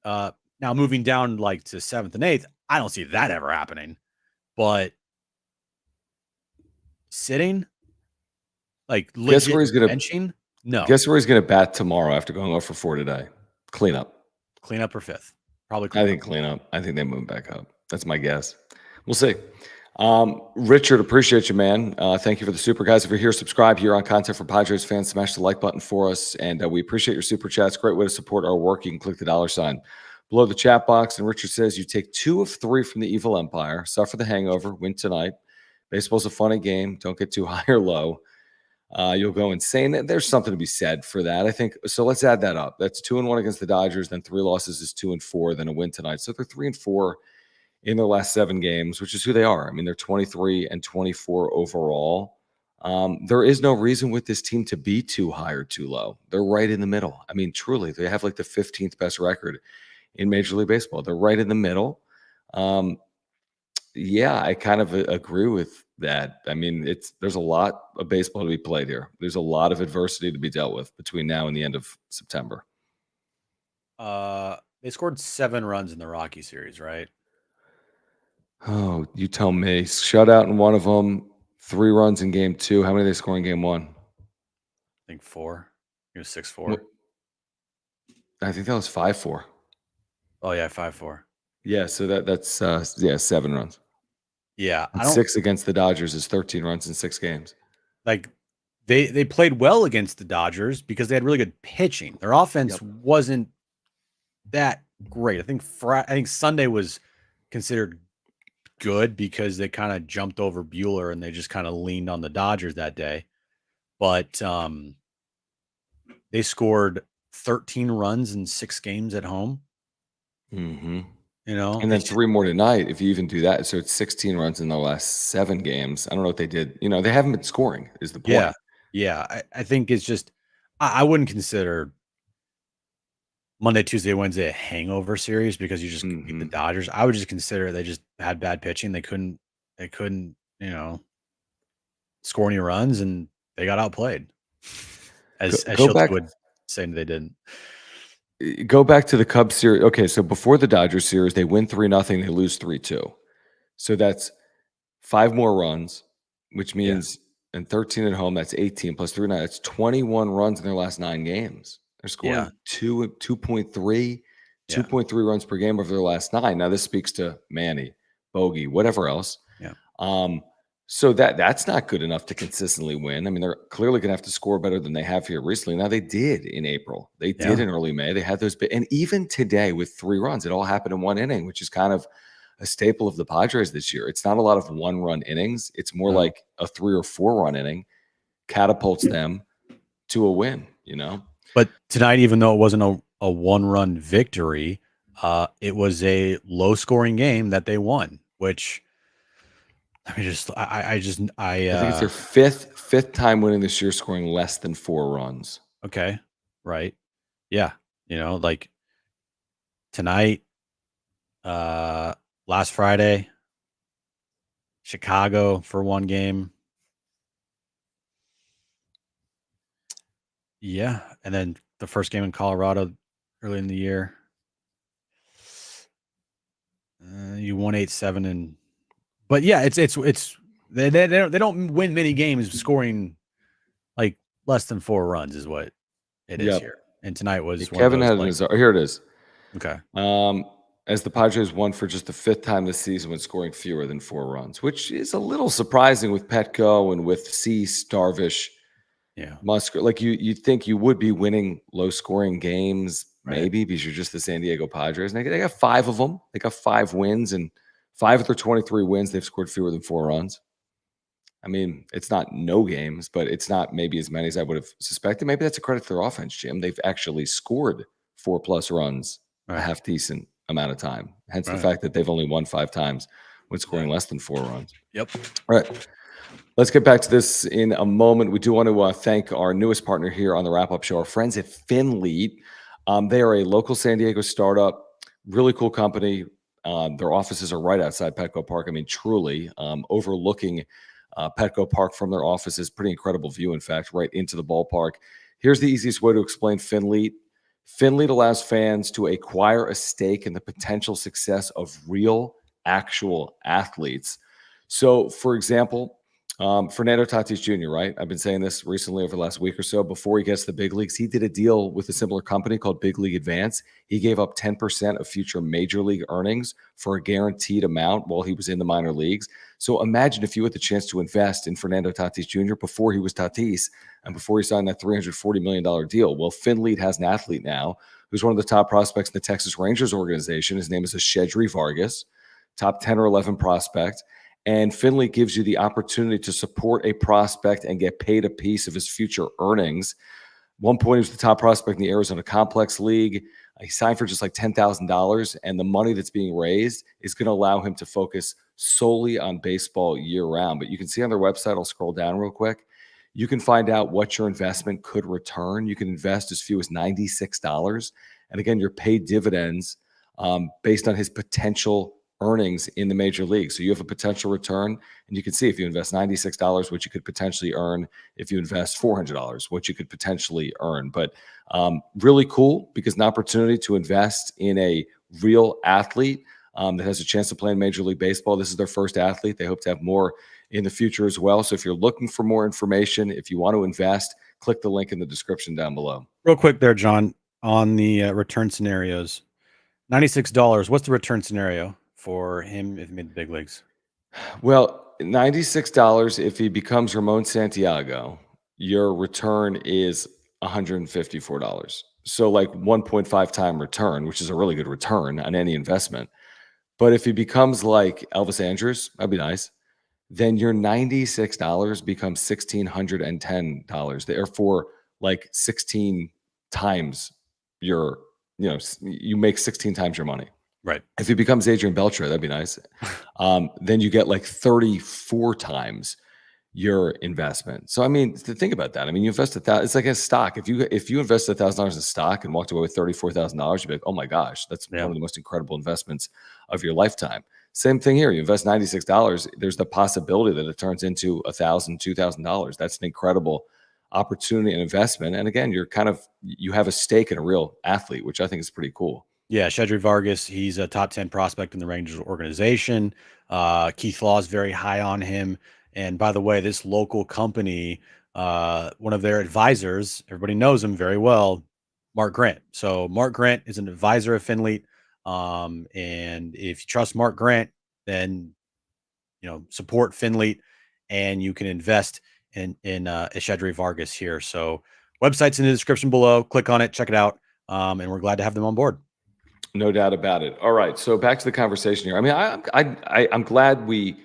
now moving down like to 7th and 8th, I don't see that ever happening. But sitting, like legit benching, no. Guess where he's going to bat tomorrow after going 0 for 4 today? Cleanup or 5th. Probably cleanup. I think cleanup. I think they move back up. That's my guess. We'll see. Richard, appreciate you, man. Thank you for the super, guys. If you're here, subscribe here on Content for Padres fans. Smash the like button for us, and we appreciate your super chats. Great way to support our work. You can click the $ below the chat box. And Richard says you take 2 of 3 from the evil empire, suffer the hangover, win tonight. Baseball's a funny game. Don't get too high or low. You'll go insane. There's something to be said for that, I think. So let's add that up. That's 2-1 against the Dodgers. Then 3 losses is 2-4. Then a win tonight. So they're 3-4 in their last 7 games, which is who they are. I mean, they're 23-24 overall. There is no reason with this team to be too high or too low. They're right in the middle. I mean, truly, they have like the 15th best record in Major League Baseball. They're right in the middle. Yeah, I kind of agree with that. I mean, there's a lot of baseball to be played here. There's a lot of adversity to be dealt with between now and the end of September. They scored 7 runs in the Rocky series, right? Oh, you tell me. Shutout in one of them, 3 runs in game 2. How many did they score in game 1? I think 4. It was 6-4. I think that was 5-4. Oh yeah, 5-4. Yeah, so that's 7 runs. Yeah, and 6 against the Dodgers is 13 runs in 6 games. Like they played well against the Dodgers because they had really good pitching. Their offense wasn't that great. I think Sunday was considered good because they kind of jumped over Buehler and they just kind of leaned on the Dodgers that day. But they scored 13 runs in 6 games at home. And then 3 more tonight, if you even do that. So it's 16 runs in the last 7 games. I don't know what they did. They haven't been scoring is the point. Yeah. I think it's just, I wouldn't consider Monday, Tuesday, Wednesday a hangover series because you just beat the Dodgers. I would just consider they just had bad pitching. They couldn't, score any runs and they got outplayed. As Schultz would say they didn't. Go back to the Cubs series. Okay, so before the Dodgers series, they win 3-0, they lose 3-2. So that's 5 more runs, which means and 13 at home, that's 18 plus 3 9. That's 21 runs in their last 9 games. They're scoring 2.3 runs per game over their last 9. Now this speaks to Manny, Bogey, whatever else. So that's not good enough to consistently win. I mean, they're clearly going to have to score better than they have here recently. Now, they did in April. They did in early May. They had those. And even today with 3 runs, it all happened in 1 inning, which is kind of a staple of the Padres this year. It's not a lot of 1-run innings. It's more like a 3 or 4-run inning catapults them to a win, But tonight, even though it wasn't a 1-run victory, it was a low-scoring game that they won, which – I think it's their fifth time winning this year, scoring less than 4 runs. Okay, right, yeah, like tonight, last Friday, Chicago for one game. Yeah, and then the first game in Colorado early in the year. You won 8-7 but yeah, it's they don't win many games scoring like less than 4 runs is what it is Yep. here. And tonight was one of Kevin those had like here it is. okay. As the Padres won for just the 5th time this season when scoring fewer than 4 runs, which is a little surprising with Petco and with Cease, Darvish, Yeah. Musgrove. Like you'd think you would be winning low scoring games, Right. maybe because you're just the San Diego Padres. And they got 5 of them. They got 5 wins, and 5 of their 23 wins, they've scored fewer than 4 runs. I mean, it's not no games, but it's not maybe as many as I would have suspected. Maybe that's a credit to their offense, Jim. They've actually scored 4+ runs a half decent amount of time. Hence the fact that they've only won 5 times when scoring less than 4 runs. Yep. All right. Let's get back to this in a moment. We do want to thank our newest partner here on the wrap-up show, our friends at Finleet. They are a local San Diego startup, really cool company. Their offices are right outside Petco Park. I mean, truly overlooking Petco Park from their offices. Pretty incredible view, in fact, right into the ballpark. Here's the easiest way to explain Finleet. Finleet allows fans to acquire a stake in the potential success of real, actual athletes. So, for example, Fernando Tatis Jr., right? I've been saying this recently over the last week or so. Before he gets to the big leagues, he did a deal with a similar company called Big League Advance. He gave up 10% of future major league earnings for a guaranteed amount while he was in the minor leagues. So imagine if you had the chance to invest in Fernando Tatis Jr. before he was Tatis and before he signed that $340 million deal. Well, Finleet has an athlete now who's one of the top prospects in the Texas Rangers organization. His name is Shedry Vargas, top 10 or 11 prospect. And Finleet gives you the opportunity to support a prospect and get paid a piece of his future earnings. One point, he was the top prospect in the Arizona Complex League. He signed for just like $10,000, and the money that's being raised is going to allow him to focus solely on baseball year-round. But you can see on their website, I'll scroll down real quick, you can find out what your investment could return. You can invest as few as $96. And again, you're paid dividends based on his potential earnings in the major league. So you have a potential return, and you can see if you invest $96, what you could potentially earn. If you invest $400, what you could potentially earn. But really cool because an opportunity to invest in a real athlete that has a chance to play in Major League Baseball. This is their first athlete. They hope to have more in the future as well. So if you're looking for more information, if you want to invest, click the link in the description down below. Real quick there, John, on the return scenarios. $96. What's the return scenario for him if he made the big leagues? Well, $96 if he becomes Ramon Santiago, your return is $154. So like 1.5 time return, which is a really good return on any investment. But if he becomes like Elvis Andrus, that'd be nice. Then your $96 becomes $1,610. Therefore, like 16 times your, you make 16 times your money. Right. If he becomes Adrian Beltre, that'd be nice. Then you get like 34 times your investment. So I mean, think about that. I mean, you invest it's like a stock. If you invest $1,000 in stock and walked away with $34,000, you'd be like, oh my gosh, that's one of the most incredible investments of your lifetime. Same thing here. You invest $96. There's the possibility that it turns into $1,000, $2,000. That's an incredible opportunity and investment. And again, you have a stake in a real athlete, which I think is pretty cool. Yeah, Shedry Vargas, he's a top 10 prospect in the Rangers organization. Keith Law is very high on him. And by the way, this local company, one of their advisors, everybody knows him very well, Mark Grant. So Mark Grant is an advisor of Finleet. And if you trust Mark Grant, then support Finleet, and you can invest in Shedry Vargas here. So website's in the description below. Click on it, check it out. And we're glad to have them on board. No doubt about it. All right, so back to the conversation here. I mean, I'm glad we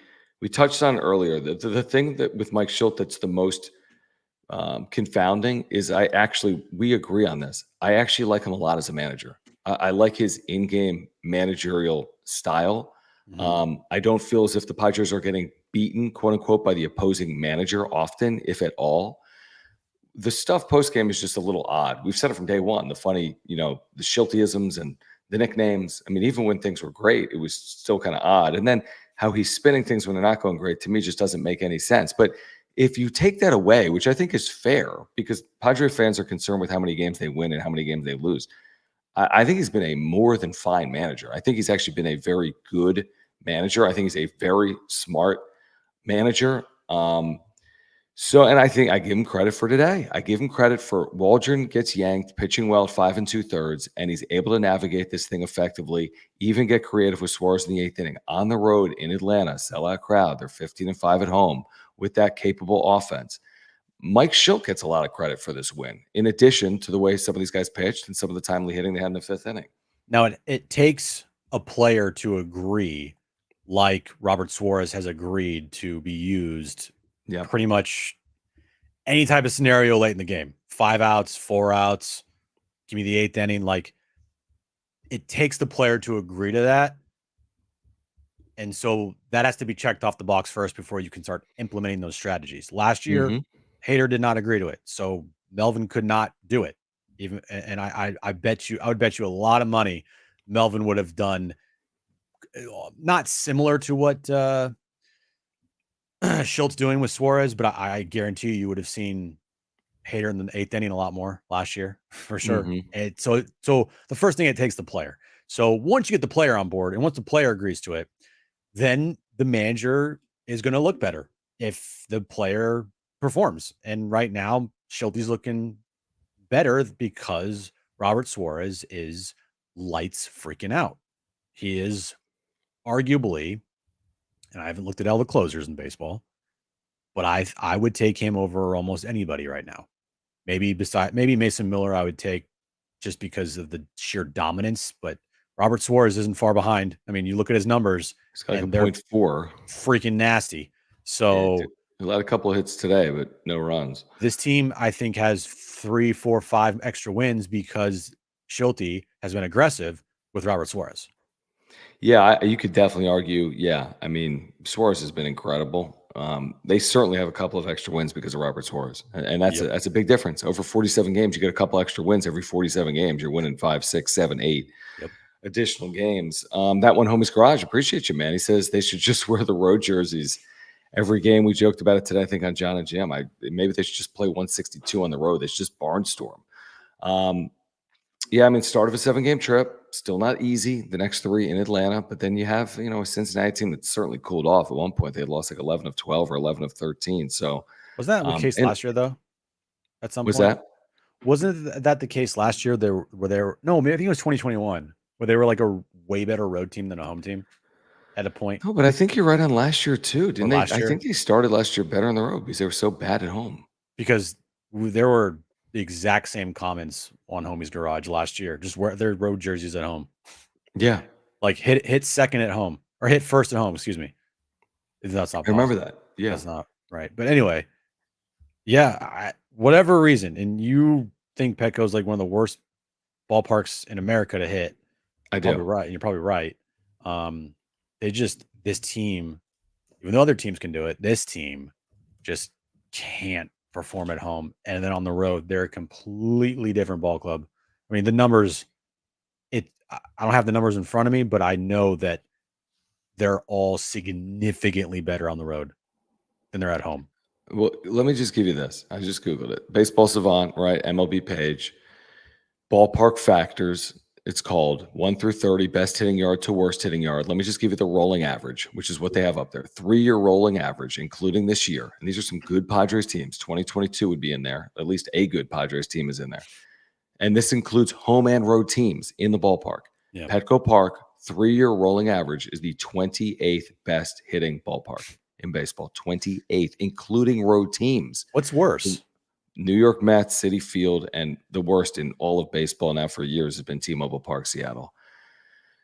touched on earlier that the thing that with Mike Shildt that's the most confounding is we agree on this. I actually like him a lot as a manager. I like his in-game managerial style. Mm-hmm. I don't feel as if the Padres are getting beaten, quote unquote, by the opposing manager often, if at all. The stuff post-game is just a little odd. We've said it from day one. The funny, the Shiltyisms and the nicknames. I mean, even when things were great, it was still kind of odd. And then how he's spinning things when they're not going great, to me, just doesn't make any sense. But if you take that away, which I think is fair, because Padre fans are concerned with how many games they win and how many games they lose, I think he's been a more than fine manager. I think he's actually been a very good manager. I think he's a very smart manager. And I think I give him credit for today. I give him credit for Waldron gets yanked, pitching well at 5 2/3, and he's able to navigate this thing effectively, even get creative with Suarez in the 8th inning. On the road in Atlanta, sellout crowd. They're 15-5 at home with that capable offense. Mike Schilt gets a lot of credit for this win, in addition to the way some of these guys pitched and some of the timely hitting they had in the 5th inning. Now, it takes a player to agree, like Robert Suarez has agreed to be used pretty much any type of scenario late in the game. 5 outs, 4 outs, give me the 8th inning. Like, it takes the player to agree to that. And so that has to be checked off the box first before you can start implementing those strategies. Last year, Hader did not agree to it. So Melvin could not do it. And I would bet you a lot of money Melvin would have done not similar to what Schultz doing with Suarez, but I guarantee you would have seen Hader in the 8th inning a lot more last year for sure. And so the first thing, it takes the player. So once you get the player on board and once the player agrees to it, then the manager is going to look better if the player performs. And right now, Schulte's looking better because Robert Suarez is lights freaking out. He is arguably, and I haven't looked at all the closers in baseball, but I would take him over almost anybody right now. Maybe Mason Miller I would take just because of the sheer dominance, but Robert Suarez isn't far behind. I mean, you look at his numbers, and they're 0.4, freaking nasty. So he had a couple of hits today, but no runs. This team, I think, has 3, 4, 5 extra wins because Schulte has been aggressive with Robert Suarez. Yeah, you could definitely argue. Yeah, I mean, Suarez has been incredible. They certainly have a couple of extra wins because of Robert Suarez, and that's a big difference. Over 47 games, you get a couple extra wins every 47 games. You're winning 5, 6, 7, 8 additional games. That one, Homie's Garage, appreciate you, man. He says they should just wear the road jerseys every game. We joked about it today, I think, on John and Jim. Maybe they should just play 162 on the road. They should just barnstorm. Yeah, I mean, start of a 7-game trip, still not easy. The next 3 in Atlanta, but then you have, a Cincinnati team that's certainly cooled off. At one point, they had lost like 11 of 12 or 11 of 13. So was that the case last year, though? At some point, wasn't that the case last year? No, maybe I think it was 2021, where they were like a way better road team than a home team at a point. No, but I think you're right on last year too, didn't they? I think they started last year better on the road because they were so bad at home. Because there were the exact same comments on Homie's Garage last year. Just wear their road jerseys at home. Yeah. Like hit second at home or hit first at home. Excuse me. That's not possible. I remember that. Yeah. That's not right. But anyway, yeah, whatever reason. And you think Petco's like one of the worst ballparks in America to hit. I do. Right. You're probably right. This team, even though other teams can do it, this team just can't perform at home. And then on the road, they're a completely different ball club. I mean, the numbers, I don't have the numbers in front of me, but I know that they're all significantly better on the road than they're at home. Well, let me just give you this. I just Googled it. Baseball Savant, right? MLB page. Ballpark factors. It's called 1 through 30, best hitting yard to worst hitting yard. Let me just give you the rolling average, which is what they have up there. 3-year rolling average, including this year. And these are some good Padres teams. 2022 would be in there. At least a good Padres team is in there. And this includes home and road teams in the ballpark. Yeah. Petco Park, 3-year rolling average is the 28th best hitting ballpark in baseball. 28th, including road teams. What's worse? New York Mets, Citi Field, and the worst in all of baseball now for years has been T-Mobile Park, Seattle.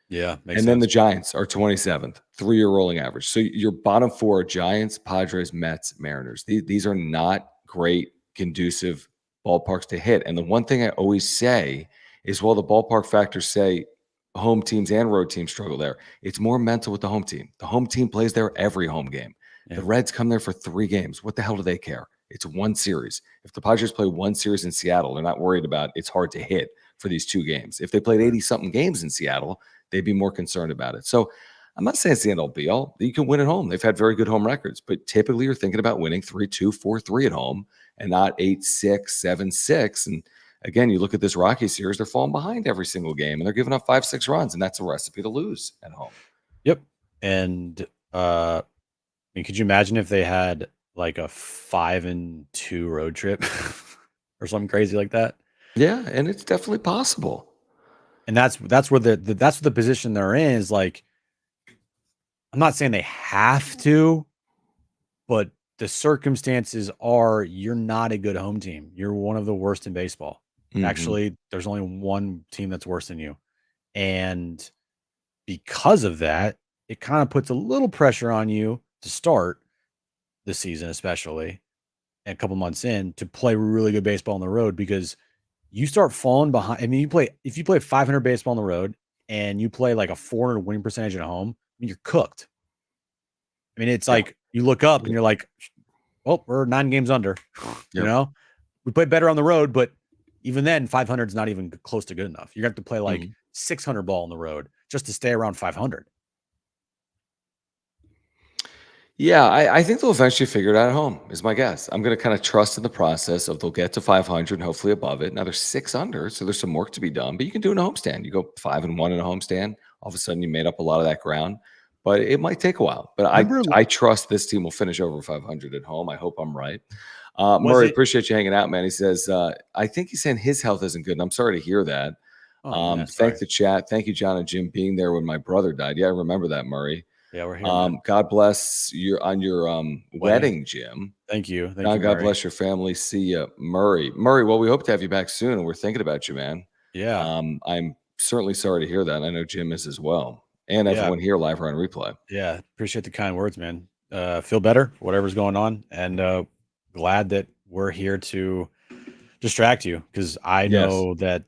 Yeah, makes sense. Then the Giants are 27th, 3-year rolling average. So your bottom 4 are Giants, Padres, Mets, Mariners. These are not great, conducive ballparks to hit. And the one thing I always say is, while the ballpark factors say home teams and road teams struggle there, it's more mental with the home team. The home team plays there every home game. Yeah. The Reds come there for 3 games. What the hell do they care? It's one series. If the Padres play one series in Seattle, they're not worried about it's hard to hit for these 2 games. If they played 80-something games in Seattle, they'd be more concerned about it. So I'm not saying it's the end all be all. You can win at home. They've had very good home records, but typically you're thinking about winning 3-2, 4-3 at home and not 8-6, 7-6. And again, you look at this Rocky series, they're falling behind every single game and they're giving up 5-6 runs, and that's a recipe to lose at home. Yep. And I mean, could you imagine if they had like a 5-2 road trip or something crazy like that? Yeah, and it's definitely possible. And that's where that's the position they're in is like, I'm not saying they have to, but the circumstances are you're not a good home team. You're one of the worst in baseball. Mhm. Actually, there's only one team that's worse than you. And because of that, it kind of puts a little pressure on you to start the season, especially and a couple months in, to play really good baseball on the road, because you start falling behind. I mean, if you play 500 baseball on the road and you play like a 400 winning percentage at home, I mean, you're cooked. I mean, it's Yeah. like you look up and you're like, well, we're 9 games under. You Yep. know, we play better on the road, but even then, 500 is not even close to good enough. You have to play like 600 ball on the road just to stay around 500. Yeah, I think they'll eventually figure it out at home, is my guess. I'm going to kind of trust in the process of they'll get to 500 and hopefully above it. Now they're 6 under, so there's some work to be done, but you can do it in a homestand. You go 5-1 in a homestand. All of a sudden, you made up a lot of that ground, but it might take a while. But I trust this team will finish over 500 at home. I hope I'm right. Murray, appreciate you hanging out, man. He says, I think he's saying his health isn't good, and I'm sorry to hear that. Thank the chat. Thank you, John and Jim, being there when my brother died. Yeah, I remember that, Murray. Yeah, we're here. God bless you on your wedding, Jim. Thank you. Thank you. God bless your family. See you, Murray. Murray, well, we hope to have you back soon, and we're thinking about you, man. Yeah. I'm certainly sorry to hear that. I know Jim is as well, and everyone here live or on replay. Yeah, appreciate the kind words, man. Feel better, whatever's going on, and glad that we're here to distract you, because I know that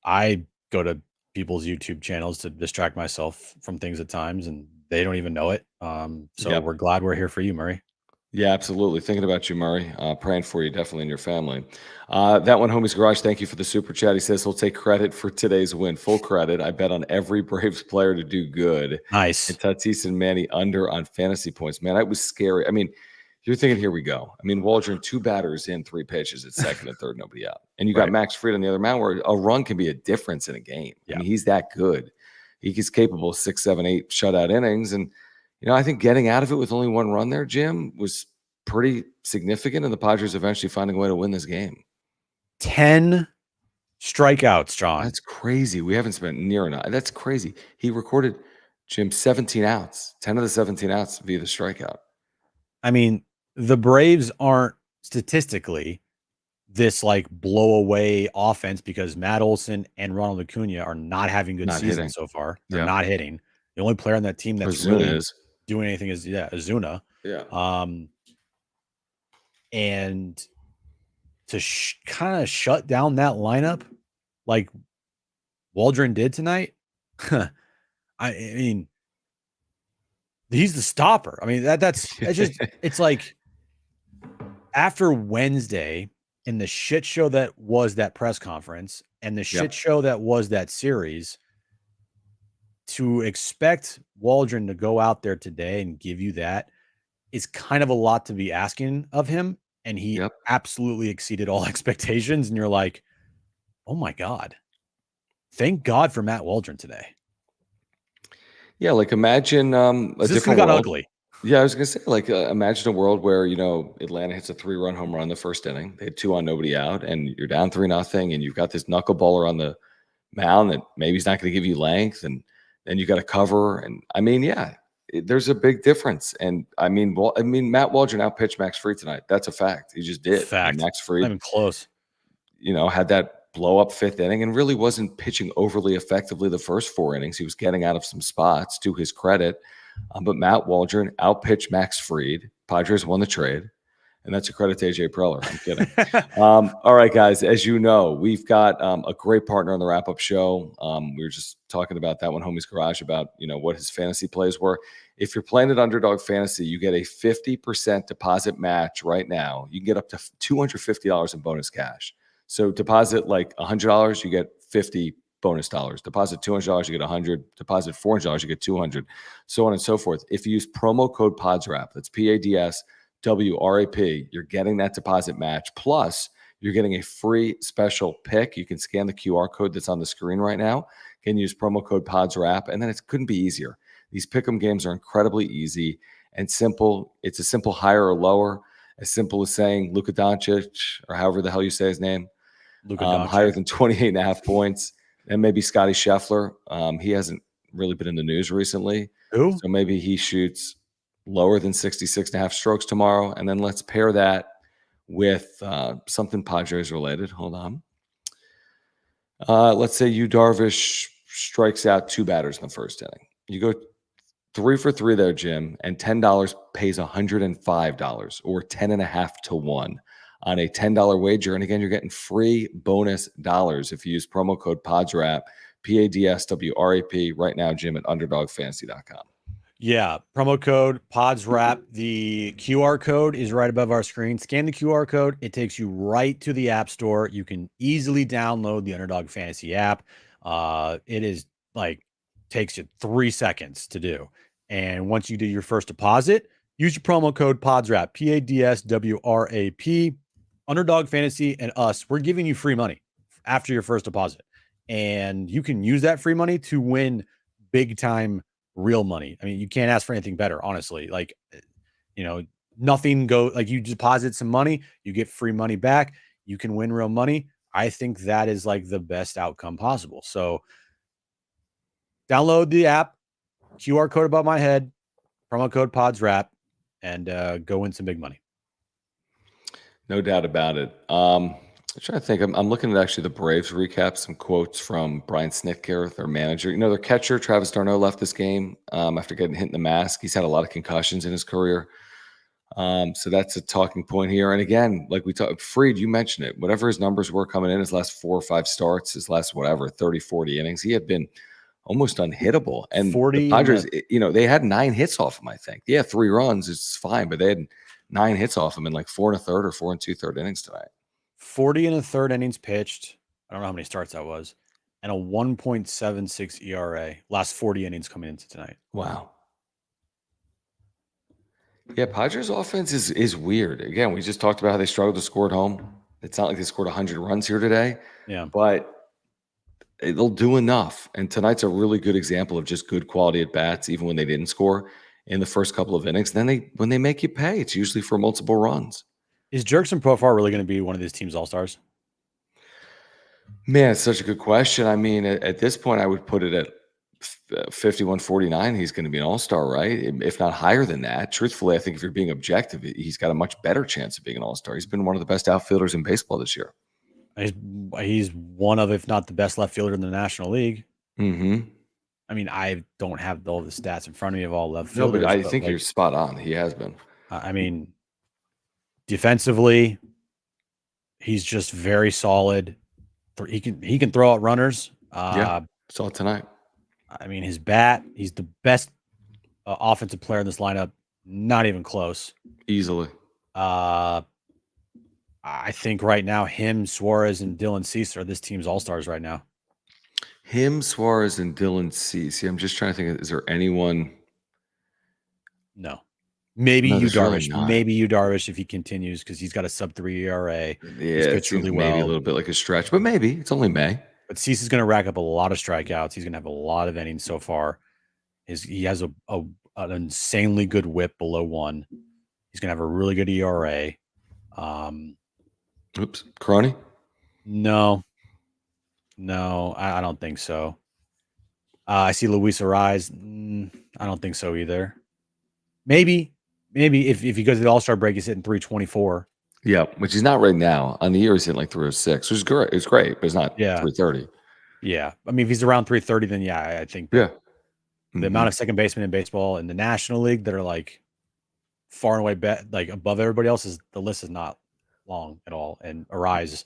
I go to people's YouTube channels to distract myself from things at times, and they don't even know it. So we're glad we're here for you, Murray. Yeah, absolutely. Thinking about you, Murray. Praying for you, definitely, and your family. That one, Homies Garage, thank you for the super chat. He says he'll take credit for today's win. Full credit. I bet on every Braves player to do good. Nice. And Tatis and Manny under on fantasy points. Man, that was scary. I mean, you're thinking, here we go. I mean, Waldron, 2 batters in 3 pitches at second and third, nobody out. And you got Max Fried on the other mound, where a run can be a difference in a game. I mean, he's that good. He's capable of 6, 7, 8 shutout innings. And, I think getting out of it with only 1 run there, Jim, was pretty significant, and the Padres eventually finding a way to win this game. 10 strikeouts, John. That's crazy. We haven't spent near enough. That's crazy. He recorded, Jim, 17 outs, 10 of the 17 outs via the strikeout. I mean, the Braves aren't statistically this like blow away offense, because Matt Olson and Ronald Acuna are not having good seasons so far. They're not hitting. The only player on that team that's really doing anything is Azuna. Yeah. And to kind of shut down that lineup like Waldron did tonight, I mean, he's the stopper. I mean, that's just it's like after Wednesday and the shit show that was that press conference and the shit show that was that series, to expect Waldron to go out there today and give you that is kind of a lot to be asking of him. And he absolutely exceeded all expectations. And you're like, oh my God, thank God for Matt Waldron today. Yeah, like imagine a different got world. Ugly. Yeah, I was gonna say, like, imagine a world where Atlanta hits a 3-run home run in the first inning. They had 2 on, nobody out, and you're down 3-0, and you've got this knuckleballer on the mound that maybe he's not going to give you length, and then you got to cover. And I mean, there's a big difference. And I mean, Matt Waldron outpitched Max Fried tonight. That's a fact. He just did. Fact. Max Fried, not even close. Had that blow up 5th inning and really wasn't pitching overly effectively the first 4 innings. He was getting out of some spots, to his credit. But Matt Waldron outpitched Max Fried. Padres won the trade. And that's a credit to AJ Preller. I'm kidding. All right, guys. As you know, we've got a great partner on the wrap-up show. We were just talking about that one, Homie's Garage, about what his fantasy plays were. If you're playing at Underdog Fantasy, you get a 50% deposit match right now. You can get up to $250 in bonus cash. So deposit like $100, you get $50 bonus dollars. Deposit $200, you get 100. Deposit $400, you get 200, so on and so forth. If you use promo code PODSWRAP, that's PADSWRAP, you're getting that deposit match. Plus, you're getting a free special pick. You can scan the QR code that's on the screen right now. You can use promo code PODSWRAP, and then it couldn't be easier. These pick'em games are incredibly easy and simple. It's a simple higher or lower, as simple as saying Luka Doncic, or however the hell you say his name, higher than 28.5 points. And maybe Scotty Scheffler. He hasn't really been in the news recently. Who? So maybe he shoots lower than 66.5 strokes tomorrow. And then let's pair that with something Padres related. Hold on. Let's say Yu Darvish strikes out 2 batters in the first inning. You go 3 for 3 there, Jim, and $10 pays $105, or 10.5 to 1 on a $10 wager. And again, you're getting free bonus dollars if you use promo code PODSWRAP, PADSWRAP, right now, Jim, at UnderdogFantasy.com. Yeah, promo code PODSWRAP. The QR code is right above our screen. Scan the QR code. It takes you right to the App Store. You can easily download the Underdog Fantasy app. It is takes you 3 seconds to do. And once you do your first deposit, use your promo code PODSWRAP, PADSWRAP. Underdog Fantasy and us, we're giving you free money after your first deposit. And you can use that free money to win big time real money. I mean, you can't ask for anything better, honestly. Nothing you deposit some money, you get free money back, you can win real money. I think that is the best outcome possible. So download the app, QR code above my head, promo code PODSWRAP, and go win some big money. No doubt about it. I'm trying to think. I'm looking at actually the Braves recap, some quotes from Brian Snitker, their manager. Their catcher, Travis d'Arnaud, left this game after getting hit in the mask. He's had a lot of concussions in his career. So that's a talking point here. And again, like we talked, Fried, you mentioned it. Whatever his numbers were coming in, his last 4 or 5 starts, his last 30, 40 innings, he had been almost unhittable. And the Padres, they had 9 hits off him, I think. Yeah, 3 runs is fine, but they had 9 hits off him in 4 1/3 or 4 2/3 innings tonight. 40 1/3 innings pitched. I don't know how many starts that was. And a 1.76 ERA. Last 40 innings coming into tonight. Wow. Yeah, Padres offense is weird. Again, we just talked about how they struggled to score at home. It's not like they scored 100 runs here today. Yeah. But they'll do enough. And tonight's a really good example of just good quality at bats, even when they didn't score in the first couple of innings. Then when they make you pay, it's usually for multiple runs. Is Jerkson Profar really going to be one of these team's all-stars? Man, it's such a good question. I mean, at this point, I would put it at 51-49. He's going to be an all-star, right? If not higher than that. Truthfully, I think if you're being objective, he's got a much better chance of being an all-star. He's been one of the best outfielders in baseball this year. He's one of, if not the best left fielder in the National League. Mm-hmm. I mean, I don't have all the stats in front of me of all left fielders. No, but I think you're spot on. He has been. I mean, defensively, he's just very solid. He can throw out runners. Yeah, saw it tonight. I mean, his bat, he's the best offensive player in this lineup. Not even close. Easily. I think right now, him, Suarez, and Dylan Cease are this team's all-stars right now. Him, Suarez, and Dylan Cease. I'm just trying to think, is there anyone? No. Maybe Yu Darvish. Really maybe Yu Darvish if he continues, because he's got a sub-3 ERA. Yeah, it seems really maybe a little bit like a stretch, but maybe. It's only May. But Cease is going to rack up a lot of strikeouts. He's going to have a lot of innings so far. He has an insanely good whip below 1. He's going to have a really good ERA. Oops. Crony? No, I don't think so. I see Luis Ariz. I don't think so either. Maybe if he goes to the All-Star break, he's hitting 324. Yeah, which he's not right now. On the year, he's hitting 306, which is great. It's great, but it's not 330. Yeah. I mean, if he's around 330, then yeah, I think the amount of second basemen in baseball in the National League that are far and away above everybody else, the list is not long at all. And Ariz,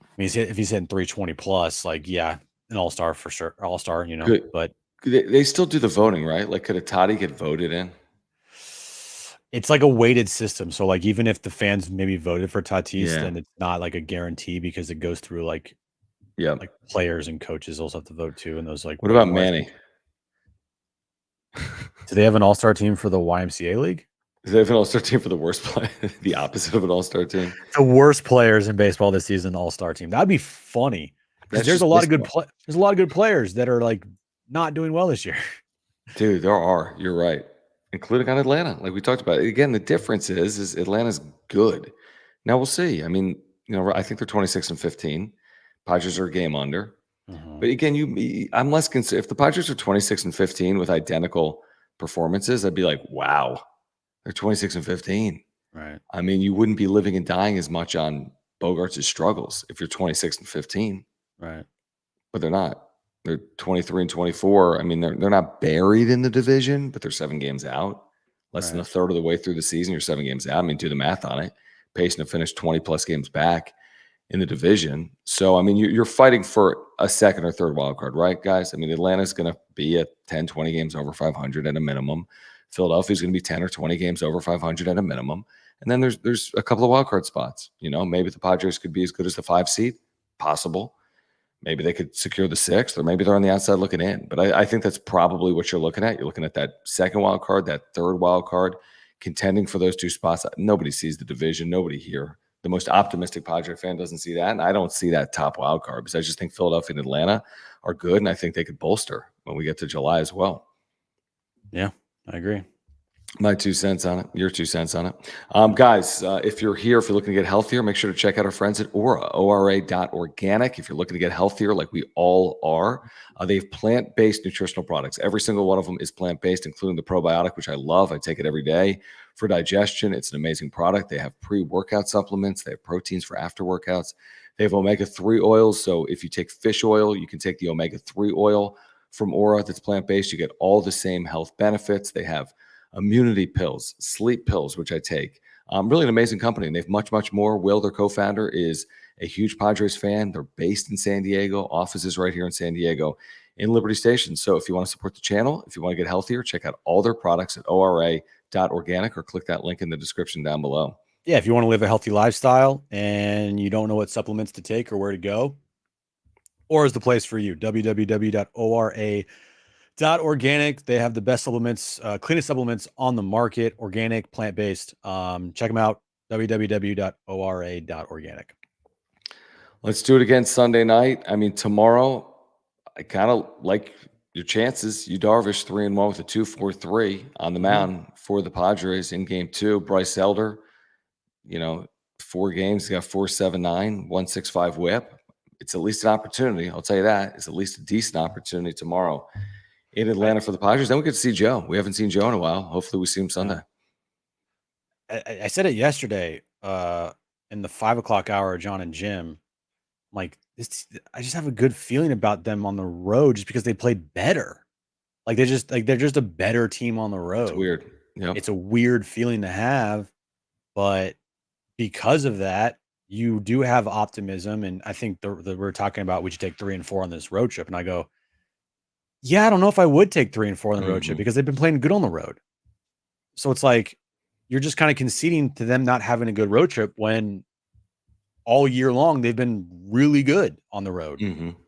I mean, if he's hitting 320 plus, an all-star for sure. All-star, Good. But they still do the voting, right? Could a Toddy get voted in? It's like a weighted system. So even if the fans maybe voted for Tatis, then it's not a guarantee because it goes through Yeah. Like players and coaches also have to vote too. And those like What way about more, I Manny? think. Do they have an all-star team for the YMCA league? Is that an all-star team for the worst play? The opposite of an all-star team? The worst players in baseball this season, all-star team. That'd be funny because That's there's a just lot of good baseball. there's a lot of good players that are like not doing well this year. Dude, there are. You're right. Including on Atlanta, like we talked about. Again, the difference is Atlanta's good. Now we'll see. I mean, I think they're 26 and 15. Padres are a game under. But again, I'm less concerned. If the Padres are 26 and 15 with identical performances, I'd be like, wow, they're 26 and 15. Right. I mean, you wouldn't be living and dying as much on Bogarts' struggles if you're 26 and 15. Right. But they're not. They're 23 and 24. I mean, they're not buried in the division, but they're 7 games out. Less than a third of the way through the season, you're 7 games out. I mean, do the math on it. Pacing to finish 20 plus games back in the division. So, I mean, you're fighting for a second or third wild card, right, guys? I mean, Atlanta's going to be at 10, 20 games over 500 at a minimum. Philadelphia's going to be 10 or 20 games over 500 at a minimum. And then there's a couple of wild card spots. Maybe the Padres could be as good as the 5 seed. Possible. Maybe they could secure the 6th, or maybe they're on the outside looking in. But I think that's probably what you're looking at. You're looking at that second wild card, that third wild card, contending for those 2 spots. Nobody sees the division. Nobody here. The most optimistic Padre fan doesn't see that, and I don't see that top wild card because I just think Philadelphia and Atlanta are good, and I think they could bolster when we get to July as well. Yeah, I agree. My 2 cents on it. Your 2 cents on it. Guys, if you're here, if you're looking to get healthier, make sure to check out our friends at Aura, ora.organic. If you're looking to get healthier like we all are, they have plant-based nutritional products. Every single one of them is plant-based, including the probiotic, which I love. I take it every day for digestion. It's an amazing product. They have pre-workout supplements. They have proteins for after workouts. They have omega-3 oils. So if you take fish oil, you can take the omega-3 oil from Aura that's plant-based. You get all the same health benefits. They have immunity pills, sleep pills, which I take. Really an amazing company. And they have much, much more. Will, their co-founder, is a huge Padres fan. They're based in San Diego. Offices right here in San Diego in Liberty Station. So if you want to support the channel, if you want to get healthier, check out all their products at ora.organic or click that link in the description down below. Yeah, if you want to live a healthy lifestyle and you don't know what supplements to take or where to go, Aura is the place for you. www.ora.organic. They have the best supplements, cleanest supplements on the market, organic, plant-based. Check them out, www.ora.organic. Let's do it again Sunday night. I mean, tomorrow, I kind of like your chances. Yu Darvish 3-1 with a 2.43 on the mound for the Padres in game 2. Bryce Elder, 4 games, got 4.79, 1.65 whip. It's at least an opportunity. I'll tell you that. It's at least a decent opportunity tomorrow in Atlanta for the Padres. Then we get to see Joe. We haven't seen Joe in a while. Hopefully we see him Sunday. I said it yesterday in the 5 o'clock hour, John and Jim. Like this, I just have a good feeling about them on the road just because they played better. Like they're just a better team on the road. It's weird. Yeah. It's a weird feeling to have, but because of that, you do have optimism. And I think we're talking about, would you take 3 and 4 on this road trip? And I go, yeah, I don't know if I would take 3 and 4 on the road trip because they've been playing good on the road. So it's like, you're just kind of conceding to them not having a good road trip when all year long they've been really good on the road.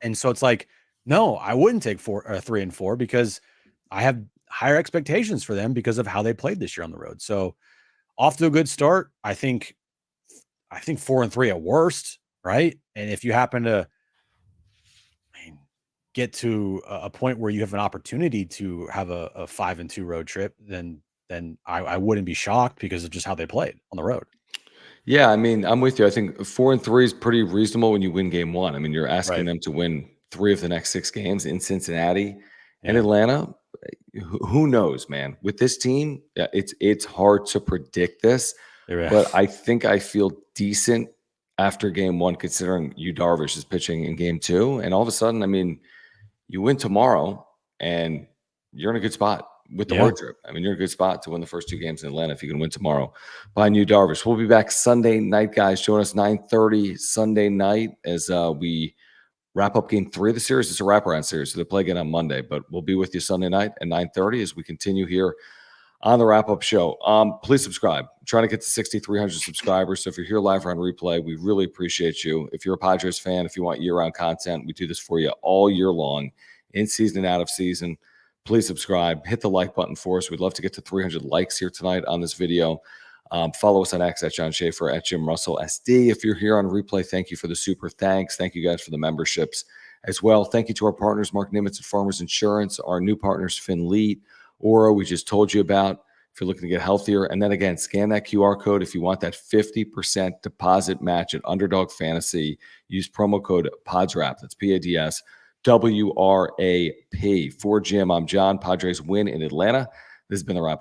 And so it's like, no, I wouldn't take 3 and 4 because I have higher expectations for them because of how they played this year on the road. So off to a good start. I think 4 and 3 at worst, right? And if you happen to get to a point where you have an opportunity to have a 5 and 2 road trip, then I wouldn't be shocked because of just how they played on the road. Yeah, I mean, I'm with you. I think 4 and 3 is pretty reasonable when you win game 1. I mean, you're asking them to win 3 of the next 6 games in Cincinnati and Atlanta. Who knows, man? With this team, it's hard to predict this, but I think I feel decent after game 1, considering Yu Darvish is pitching in game 2. And all of a sudden, I mean, you win tomorrow and you're in a good spot with the road trip. I mean, you're in a good spot to win the first 2 games in Atlanta if you can win tomorrow behind Yu Darvish. We'll be back Sunday night, guys. Join us 9:30 Sunday night as we wrap up game 3 of the series. It's a wraparound series, so they play again on Monday. But we'll be with you Sunday night at 9:30 as we continue here on the wrap-up show. Please subscribe. trying to get to 6,300 subscribers. So if you're here live or on replay, we really appreciate you. If you're a Padres fan, if you want year-round content, we do this for you all year long, in season and out of season. Please subscribe. Hit the like button for us. We'd love to get to 300 likes here tonight on this video. Follow us on X at John Schaefer, at Jim Russell SD. If you're here on replay, thank you for the super thanks. Thank you guys for the memberships as well. Thank you to our partners, Mark Nimitz at Farmers Insurance, our new partners, Finleet, Oro, we just told you about, if you're looking to get healthier. And then again, scan that QR code if you want that 50% deposit match at Underdog Fantasy. Use promo code PADSWRAP. That's PADSWRAP. For Jim, I'm John. Padres win in Atlanta. This has been the wrap.